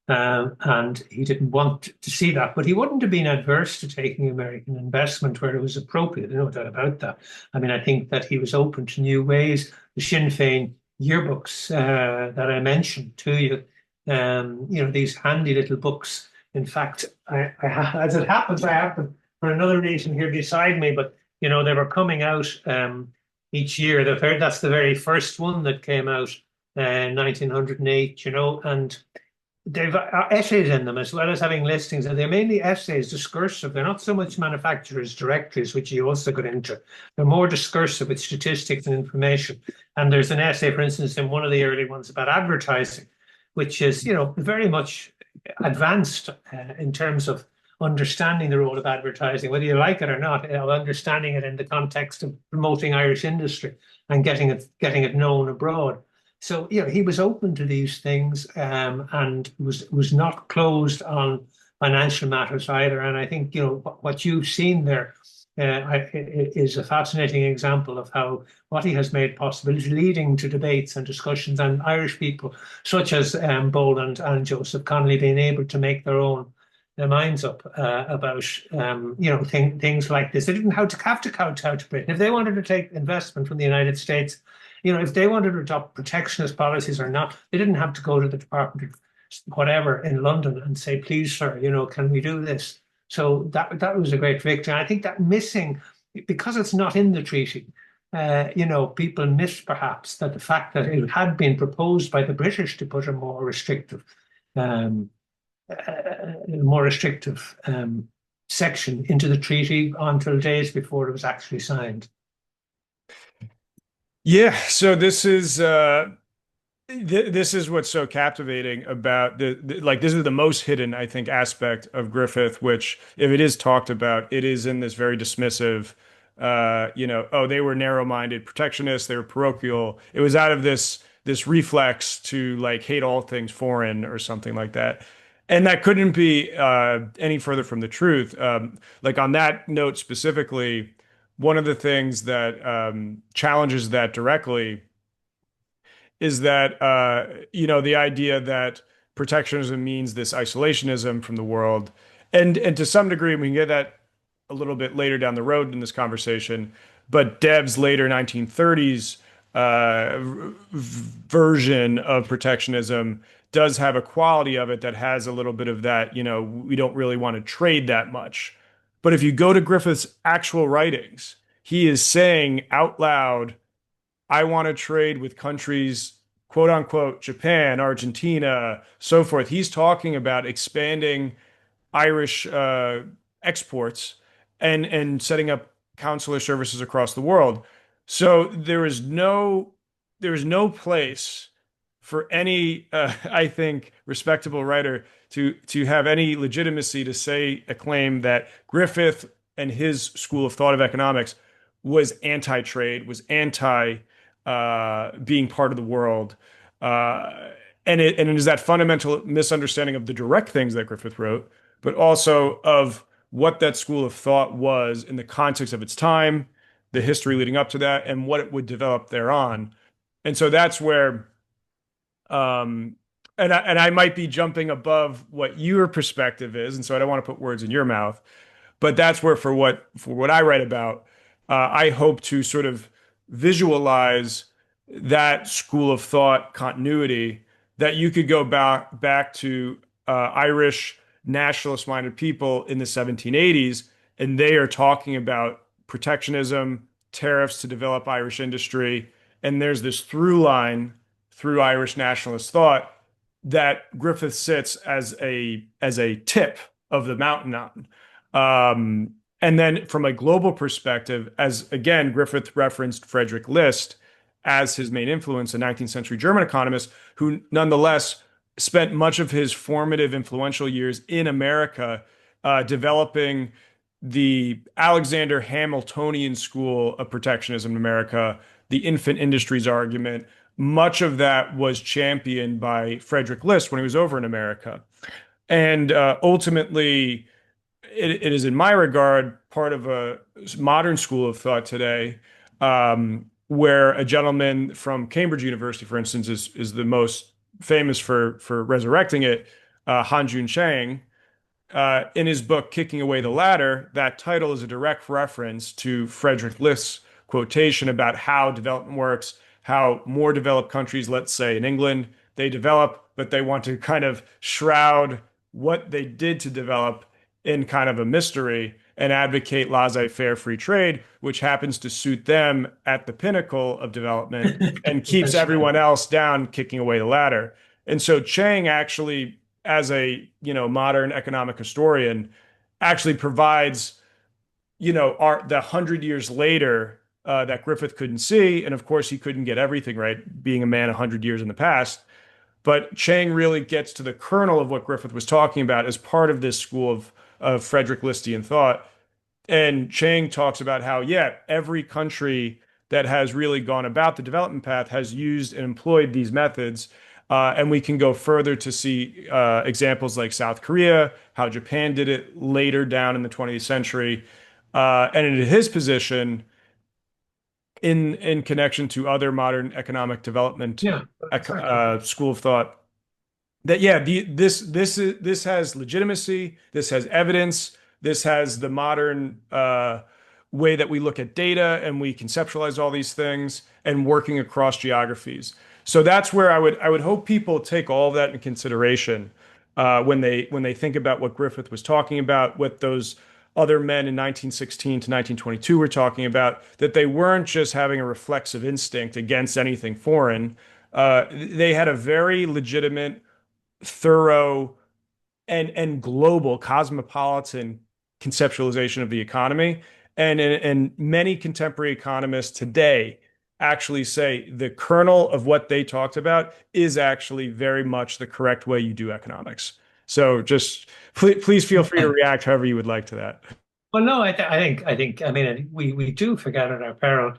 And he didn't want to see that, but he wouldn't have been adverse to taking American investment where it was appropriate. No doubt about that. I mean, I think that he was open to new ways. The Sinn Féin yearbooks that I mentioned to you, these handy little books. In fact, as it happens, I have them for another reason here beside me, but, they were coming out each year. That's the very first one that came out in 1908, and they've essays in them as well as having listings, and they're mainly essays, discursive. They're not so much manufacturers' directories, which you also got into. They're more discursive with statistics and information. And there's an essay, for instance, in one of the early ones about advertising, which is, very much advanced in terms of understanding the role of advertising, whether you like it or not, understanding it in the context of promoting Irish industry and getting it known abroad. So, he was open to these things and was not closed on financial matters either. And I think, what you've seen there is a fascinating example of how what he has made possible is leading to debates and discussions, and Irish people such as Boland and Joseph Connolly being able to make their minds up about things like this. They didn't have to kowtow to Britain. If they wanted to take investment from the United States, if they wanted to adopt protectionist policies or not, they didn't have to go to the Department of whatever in London and say, please, sir, can we do this? So that was a great victory. And I think that missing, because it's not in the treaty, people miss perhaps that the fact that it had been proposed by the British to put a more restrictive section into the treaty until days before it was actually signed.
Yeah, so this is what's so captivating about this is the most hidden, I think, aspect of Griffith, which, if it is talked about, it is in this very dismissive, oh, they were narrow-minded protectionists, they were parochial. It was out of this reflex to hate all things foreign or something like that. And that couldn't be any further from the truth. On that note specifically, one of the things that challenges that directly is that the idea that protectionism means this isolationism from the world, and to some degree we can get that a little bit later down the road in this conversation. But Deb's later 1930s version of protectionism does have a quality of it that has a little bit of that. We don't really want to trade that much. But if you go to Griffith's actual writings, he is saying out loud, I want to trade with countries, quote unquote, Japan, Argentina, so forth. He's talking about expanding Irish exports and setting up consular services across the world. So there is no place for any, I think, respectable writer to have any legitimacy to say a claim that Griffith and his school of thought of economics was anti-trade, was anti being part of the world. And it is that fundamental misunderstanding of the direct things that Griffith wrote, but also of what that school of thought was in the context of its time, the history leading up to that, and what it would develop thereon. And so that's where, um, and I might be jumping above what your perspective is, and so I don't want to put words in your mouth, but that's where for what I write about, I hope to sort of visualize that school of thought continuity that you could go back to Irish nationalist-minded people in the 1780s, and they are talking about protectionism, tariffs to develop Irish industry, and there's this through line through Irish nationalist thought that Griffith sits as a tip of the mountain on. And then from a global perspective, as again, Griffith referenced Frederick List as his main influence, a 19th century German economist who nonetheless spent much of his formative influential years in America developing the Alexander Hamiltonian school of protectionism in America, the infant industries argument. Much of that was championed by Frederick List when he was over in America. And ultimately, it is, in my regard, part of a modern school of thought today, where a gentleman from Cambridge University, for instance, is the most famous for resurrecting it, Han-Jun Chang. In his book, Kicking Away the Ladder, that title is a direct reference to Frederick List's quotation about how development works, how more developed countries, let's say in England, they develop, but they want to kind of shroud what they did to develop in kind of a mystery and advocate laissez-faire free trade, which happens to suit them at the pinnacle of development and keeps
That's right.
everyone else down, kicking away the ladder. And so Chang actually, as a modern economic historian, actually provides the 100 years later that Griffith couldn't see, and of course he couldn't get everything right, being a man 100 years in the past. But Chang really gets to the kernel of what Griffith was talking about as part of this school of Frederick Listian thought. And Chang talks about how, yeah, every country that has really gone about the development path has used and employed these methods. And we can go further to see examples like South Korea, how Japan did it later down in the 20th century. And in his position, in connection to other modern economic development
Yeah, exactly.
school of thought, that yeah, this has legitimacy, this has evidence, this has the modern way that we look at data and we conceptualize all these things and working across geographies. So that's where I would hope people take all of that in consideration when they think about what Griffith was talking about, what those other men in 1916 to 1922 were talking about, that they weren't just having a reflexive instinct against anything foreign. They had a very legitimate, thorough, and global cosmopolitan conceptualization of the economy. And many contemporary economists today actually say the kernel of what they talked about is actually very much the correct way you do economics. So just please feel free to react however you would like to that.
Well, no, I mean, we do forget at our peril.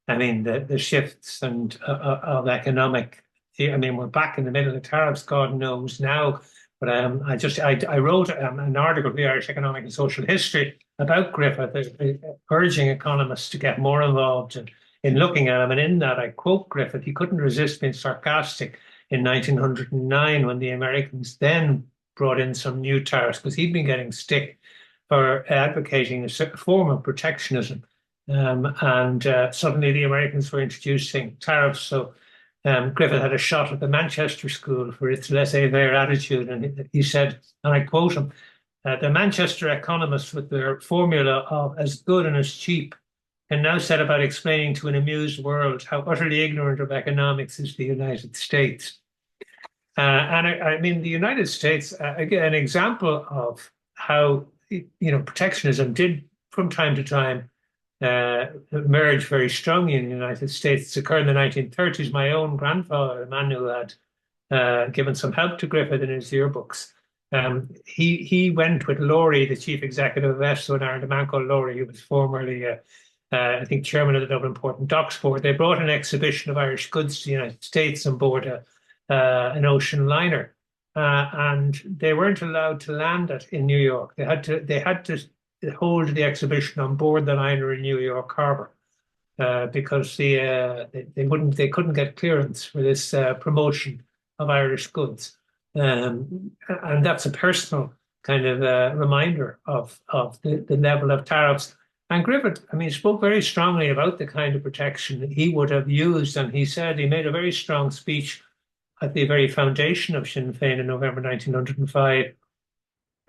I mean, the shifts and of economic. I mean, we're back in the middle of tariffs, God knows now. But I wrote an article for the Irish Economic and Social History about Griffith, urging economists to get more involved in looking at him. And in that, I quote Griffith: "He couldn't resist being sarcastic in 1909 when the Americans then brought in some new tariffs because he'd been getting stick for advocating a form of protectionism. And suddenly the Americans were introducing tariffs. So Griffith had a shot at the Manchester School for its laissez-faire attitude. And he said, and I quote him, "The Manchester economists, with their formula of as good and as cheap, can now set about explaining to an amused world how utterly ignorant of economics is the United States." And I mean, the United States, again, an example of how protectionism did from time to time emerge very strongly in the United States. It's occurred in the 1930s. My own grandfather, a man who had given some help to Griffith in his yearbooks, he went with Laurie, the chief executive of EFSO, and a man called Laurie, who was formerly I think chairman of the Dublin Port and Docks Board. They brought an exhibition of Irish goods to the United States on board an ocean liner, and they weren't allowed to land it in New York. They had to hold the exhibition on board the liner in New York Harbor because they couldn't get clearance for this promotion of Irish goods, and that's a personal kind of reminder of the level of tariffs. And Griffith, I mean, spoke very strongly about the kind of protection that he would have used, and he said he made a very strong speech at the very foundation of Sinn Féin in November 1905.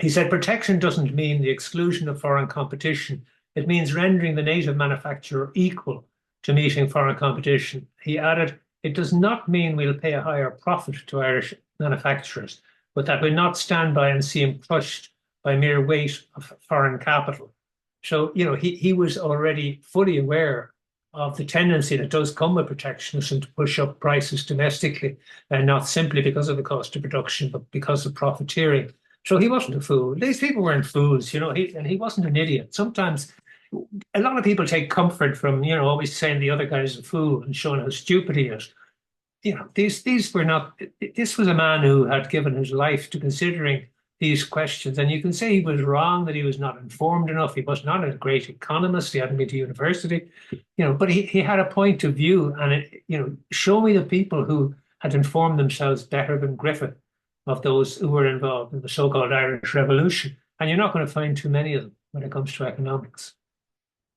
He said protection doesn't mean the exclusion of foreign competition. It means rendering the native manufacturer equal to meeting foreign competition. He added, it does not mean we'll pay a higher profit to Irish manufacturers, but that we'll not stand by and see him crushed by mere weight of foreign capital. So, he was already fully aware of the tendency that does come with protectionism to push up prices domestically, and not simply because of the cost of production, but because of profiteering. So he wasn't a fool. These people weren't fools, and he wasn't an idiot. Sometimes a lot of people take comfort from, always saying the other guy's a fool and showing how stupid he is. These were not, this was a man who had given his life to considering these questions. And you can say he was wrong, that he was not informed enough. He was not a great economist. He hadn't been to university, but he had a point of view. And show me the people who had informed themselves better than Griffith of those who were involved in the so-called Irish Revolution. And you're not going to find too many of them when it comes to economics.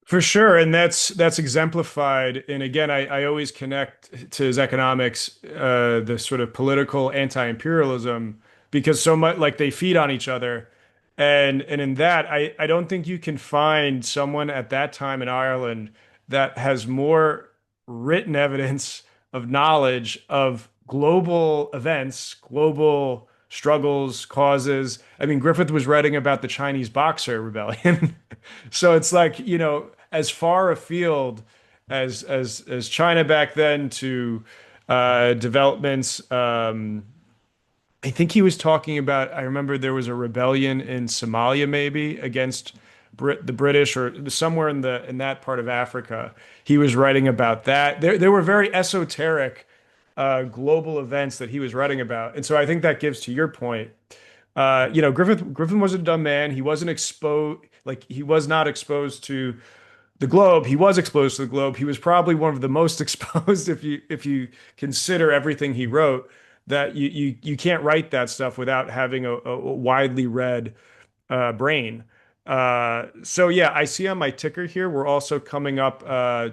For sure, and that's exemplified. And again, I always connect to his economics, the sort of political anti-imperialism, because so much like they feed on each other, and in that, I don't think you can find someone at that time in Ireland that has more written evidence of knowledge of global events, global struggles, causes. I mean, Griffith was writing about the Chinese Boxer Rebellion. So it's like, as far afield as China back then to developments. I think he was talking about, I remember there was a rebellion in Somalia, maybe against the British or somewhere in that part of Africa. He was writing about that. There were very esoteric global events that he was writing about. And so I think that gives to your point. Griffin wasn't a dumb man. He wasn't exposed, like he was not exposed to the globe. He was exposed to the globe. He was probably one of the most exposed if you consider everything he wrote, that you can't write that stuff without having a widely read brain. So yeah, I see on my ticker here, we're also coming up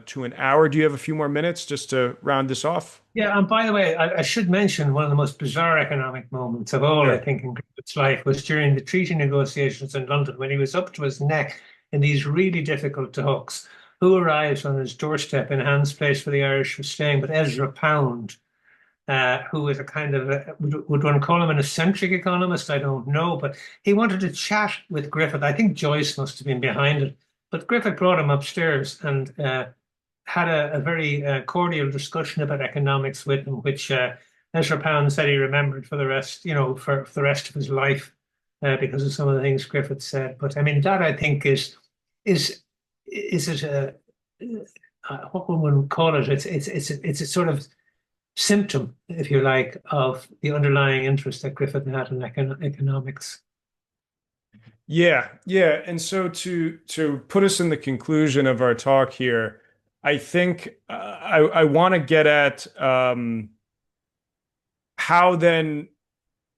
to an hour. Do you have a few more minutes just to round this off?
Yeah, and by the way, I should mention one of the most bizarre economic moments of all, I
Sure.
think, in Griffith's life was during the treaty negotiations in London when he was up to his neck in these really difficult talks. Who arrives on his doorstep in Hans Place for the Irish was staying, but Ezra Pound, who was a kind of, would one call him an eccentric economist? I don't know, but he wanted to chat with Griffith. I think Joyce must have been behind it, but Griffith brought him upstairs and had a very cordial discussion about economics with him, which Ezra Pound said he remembered for the rest, for the rest of his life, because of some of the things Griffith said. But I mean, that I think is it a what would one call it? It's a sort of symptom, if you like, of the underlying interest that Griffith had in economics.
Yeah, yeah. And so to put us in the conclusion of our talk here, I think I want to get at how then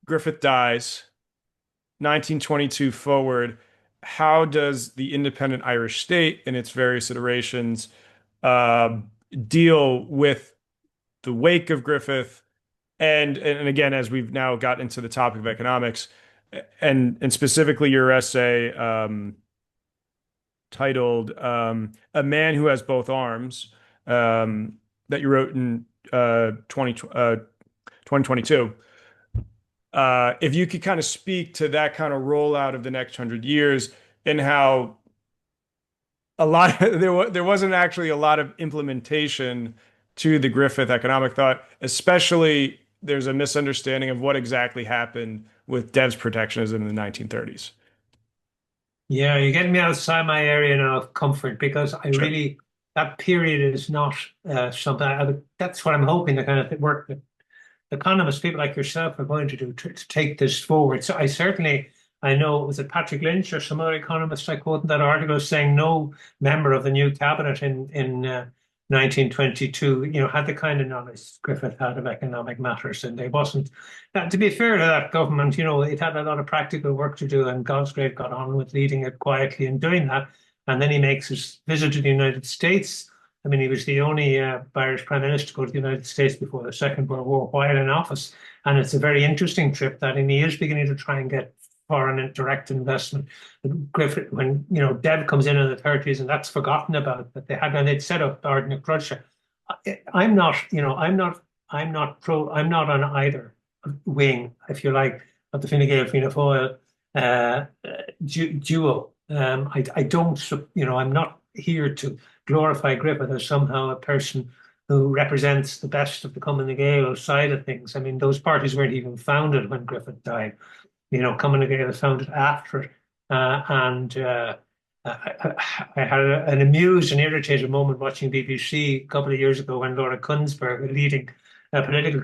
Griffith dies, 1922 forward. How does the independent Irish state in its various iterations uh, deal with the wake of Griffith? And again, as we've now got into the topic of economics, and specifically your essay titled "A Man Who Has Both Arms," that you wrote in 2022. If you could kind of speak to that kind of rollout of the next 100 years and how there wasn't actually a lot of implementation to the Griffith economic thought, especially there's a misunderstanding of what exactly happened with Dev's protectionism in the 1930s.
Yeah, you're getting me outside my area now of comfort because I
Sure.
really that period is not something. That's what I'm hoping the kind of work that economists, people like yourself, are going to do to take this forward. So I know, was it Patrick Lynch or some other economist I quote in that article saying no member of the new cabinet in 1922, had the kind of knowledge Griffith had of economic matters, and they wasn't. To be fair to that government, it had a lot of practical work to do, and Galsgrave got on with leading it quietly and doing that. And then he makes his visit to the United States. I mean, he was the only Irish Prime Minister to go to the United States before the Second World War while in office. And it's a very interesting trip that, and he is beginning to try and get foreign and direct investment. Griffith, when, Dev comes in the 30s and that's forgotten about, that they had, and they'd set up Ardna Crutcher. I'm not, I'm not on either wing, if you like, of the Fine Gael Fianna Fáil duo. I don't, I'm not here to glorify Griffith as somehow a person who represents the best of the Cumann Gael side of things. I mean, those parties weren't even founded when Griffith died. Cumann Gael was founded after, and I had an amused and irritated moment watching BBC a couple of years ago when Laura Kunsberg, a leading political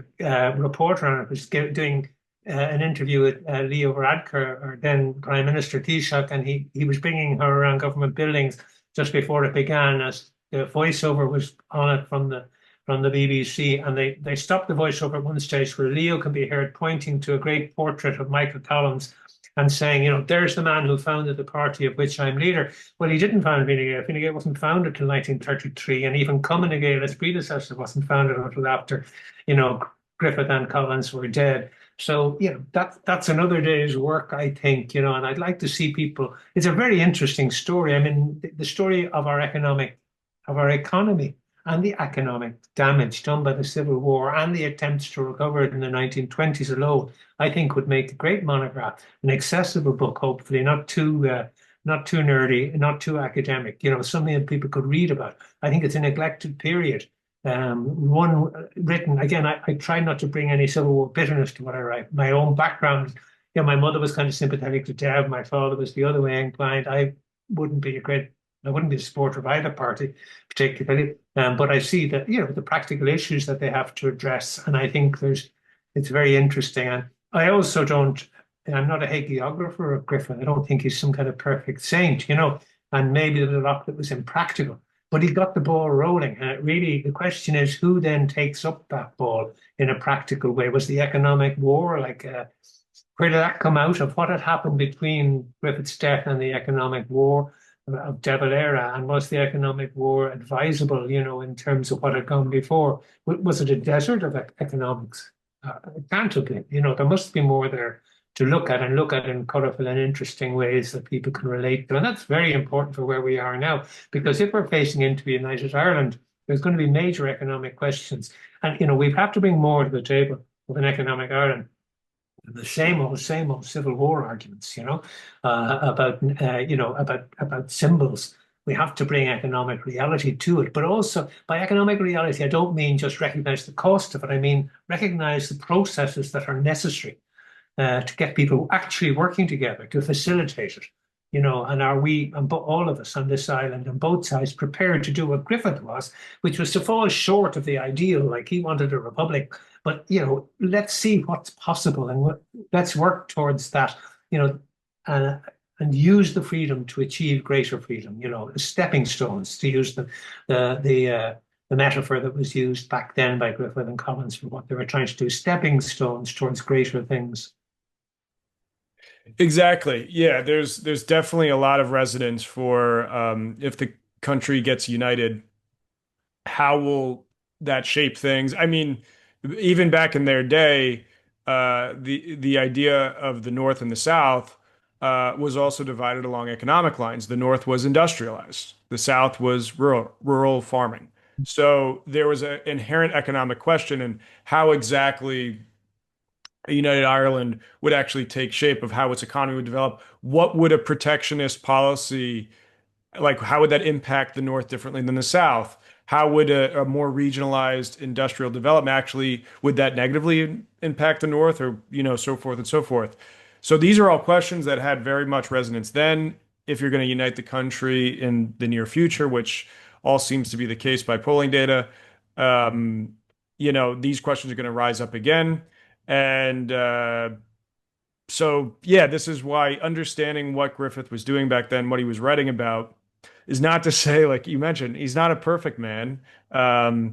reporter on it, was doing an interview with Leo Varadkar, or then Prime Minister Taoiseach, and he was bringing her around government buildings just before it began, as the voiceover was on it from the BBC, and they stopped the voiceover at one stage where Leo can be heard pointing to a great portrait of Michael Collins and saying, there's the man who founded the party of which I'm leader. Well, he didn't found Fine Gael. Fine Gael wasn't founded till 1933, and even Cumann Gael, its predecessor, wasn't founded until after, Griffith and Collins were dead. So, that's another day's work, I think, and I'd like to see people. It's a very interesting story. I mean, the story of our economy, and the economic damage done by the Civil War and the attempts to recover it in the 1920s alone, I think would make a great monograph, an accessible book, hopefully, not too nerdy, not too academic, something that people could read about. I think it's a neglected period. One written, again, I try not to bring any Civil War bitterness to what I write. My own background, my mother was kind of sympathetic to Dev, my father was the other way inclined. I wouldn't be a supporter of either party particularly, but I see that the practical issues that they have to address, and I think it's very interesting. And I also don't. I'm not a hagiographer of Griffith. I don't think he's some kind of perfect saint, And maybe there's a lot that was impractical, but he got the ball rolling. And the question is, who then takes up that ball in a practical way? Was the economic war where did that come out of? What had happened between Griffith's death and the economic war of De Valera, and was the economic war advisable, in terms of what had gone before? Was it a desert of economics? It can't have been. There must be more there to look at in colorful and interesting ways that people can relate to. And that's very important for where we are now, because if we're facing into a united Ireland, there's going to be major economic questions. And, we have to bring more to the table of an economic Ireland. The same old Civil War arguments, about symbols. We have to bring economic reality to it, but also by economic reality, I don't mean just recognize the cost of it. I mean recognize the processes that are necessary to get people actually working together to facilitate it. And are we, all of us on this island, on both sides, prepared to do what Griffith was, which was to fall short of the ideal, like he wanted a republic. But, let's see what's possible, and let's work towards that, and use the freedom to achieve greater freedom, stepping stones, to use the metaphor that was used back then by Griffith and Collins for what they were trying to do, stepping stones towards greater things.
Exactly. Yeah, there's definitely a lot of resonance for if the country gets united, how will that shape things? I mean, even back in their day, the idea of the North and the South was also divided along economic lines. The North was industrialized, the South was rural farming. So there was an inherent economic question in how exactly a United Ireland would actually take shape, of how its economy would develop. What would a protectionist policy, like, how would that impact the North differently than the South? How would a more regionalized industrial development actually, would that negatively impact the North, or, so forth and so forth? So these are all questions that had very much resonance then. If you're going to unite the country in the near future, which all seems to be the case by polling data. Um, these questions are going to rise up again. And so, yeah, this is why understanding what Griffith was doing back then, what he was writing about, is not to say, like you mentioned, he's not a perfect man. We're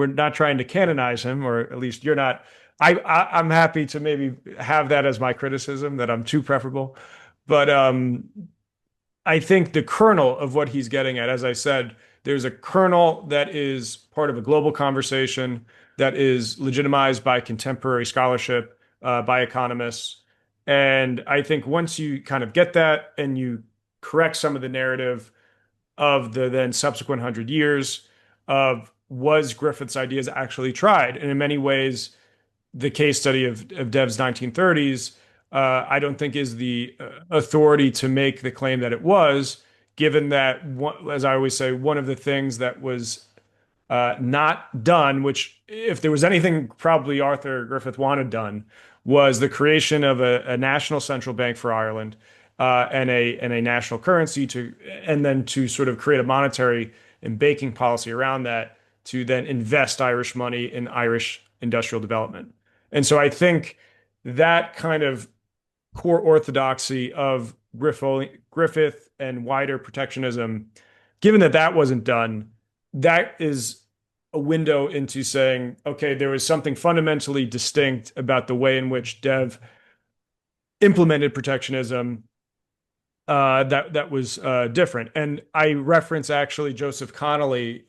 not trying to canonize him, or at least you're not. I'm happy to maybe have that as my criticism that I'm too preferable, but I think the kernel of what he's getting at, as I said, there's a kernel that is part of a global conversation that is legitimized by contemporary scholarship, by economists. And I think once you kind of get that and you correct some of the narrative of the then subsequent 100 years of was Griffith's ideas actually tried? And in many ways, the case study of Dev's 1930s, I don't think is the authority to make the claim that it was, given that, as I always say, one of the things that was not done, which if there was anything probably Arthur Griffith wanted done, was the creation of a national central bank for Ireland and a national currency and then to sort of create a monetary and banking policy around that to then invest Irish money in Irish industrial development. And so I think that kind of core orthodoxy of Griffith and wider protectionism, given that that wasn't done, that is a window into saying, okay, there was something fundamentally distinct about the way in which Dev implemented protectionism that was different. And I reference actually Joseph Connolly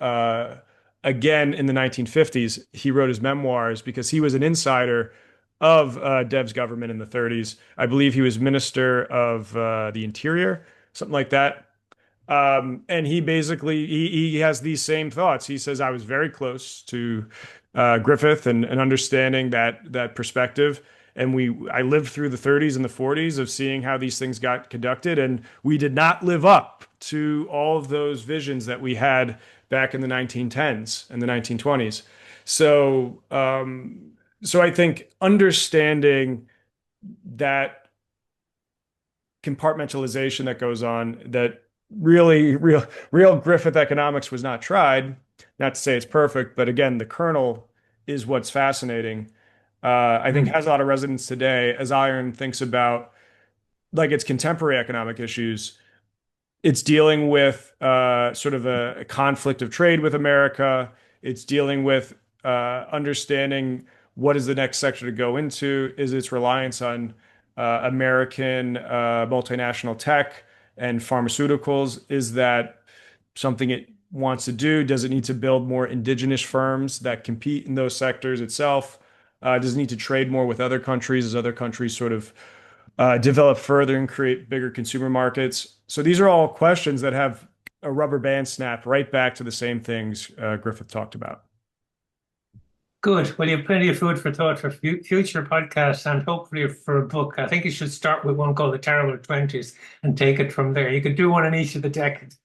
again in the 1950s. He wrote his memoirs because he was an insider of Dev's government in the 30s. I believe he was Minister of the Interior, something like that. And he basically he has these same thoughts. He says I was very close to Griffith and understanding that perspective. And I lived through the 30s and the 40s of seeing how these things got conducted, and we did not live up to all of those visions that we had back in the 1910s and the 1920s. So I think understanding that compartmentalization that goes on, that really real Griffith economics was not tried. Not to say it's perfect, but again, the kernel is what's fascinating. I think has a lot of resonance today as Iron thinks about like its contemporary economic issues. It's dealing with sort of a conflict of trade with America. It's dealing with understanding what is the next sector to go into. Is its reliance on American multinational tech and pharmaceuticals? Is that something it wants to do? Does it need to build more indigenous firms that compete in those sectors itself? Does it need to trade more with other countries as other countries sort of develop further and create bigger consumer markets? So these are all questions that have a rubber band snap right back to the same things Griffith talked about.
Good. Well, you have plenty of food for thought for future podcasts and hopefully for a book. I think you should start with one called The Terrible 20s and take it from there. You could do one in each of the decades.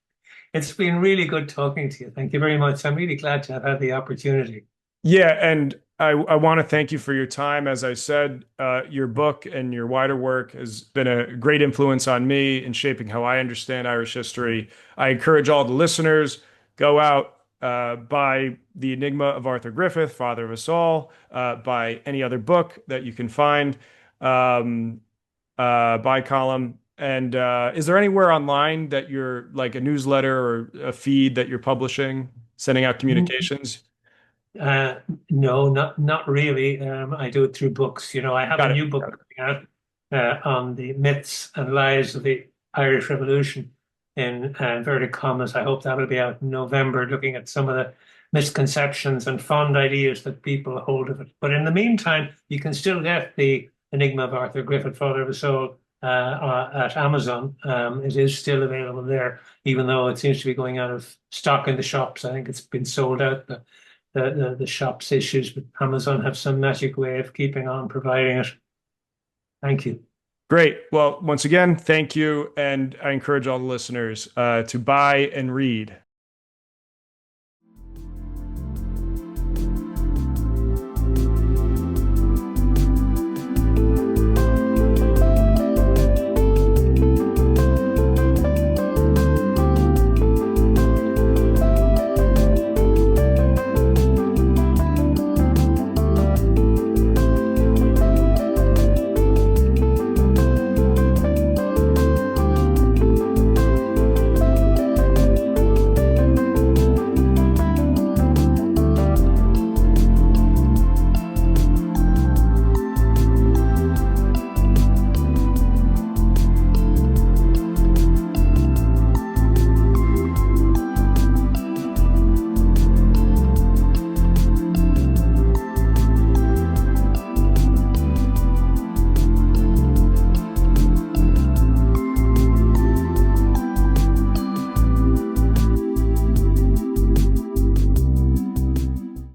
It's been really good talking to you. Thank you very much. I'm really glad to have had the opportunity.
Yeah, and I want to thank you for your time. As I said, your book and your wider work has been a great influence on me in shaping how I understand Irish history. I encourage all the listeners, go out, buy The Enigma of Arthur Griffith, Father of Us All, buy any other book that you can find, by Colum. And is there anywhere online that you're like a newsletter or a feed that you're publishing, sending out communications?
Uh, no, not really. I do it through books. I have a
Got it.
new book coming out on the myths and lies of the Irish Revolution in inverted commas. I hope that will be out in November, looking at some of the misconceptions and fond ideas that people hold of it. But in the meantime, you can still get the Enigma of Arthur Griffith, Father of Us All, at Amazon. It is still available there, even though it seems to be going out of stock in the shops. I think it's been sold out. The shop's issues, but Amazon have some magic way of keeping on providing it. Thank you.
Great. Well, once again, thank you. And I encourage all the listeners to buy and read.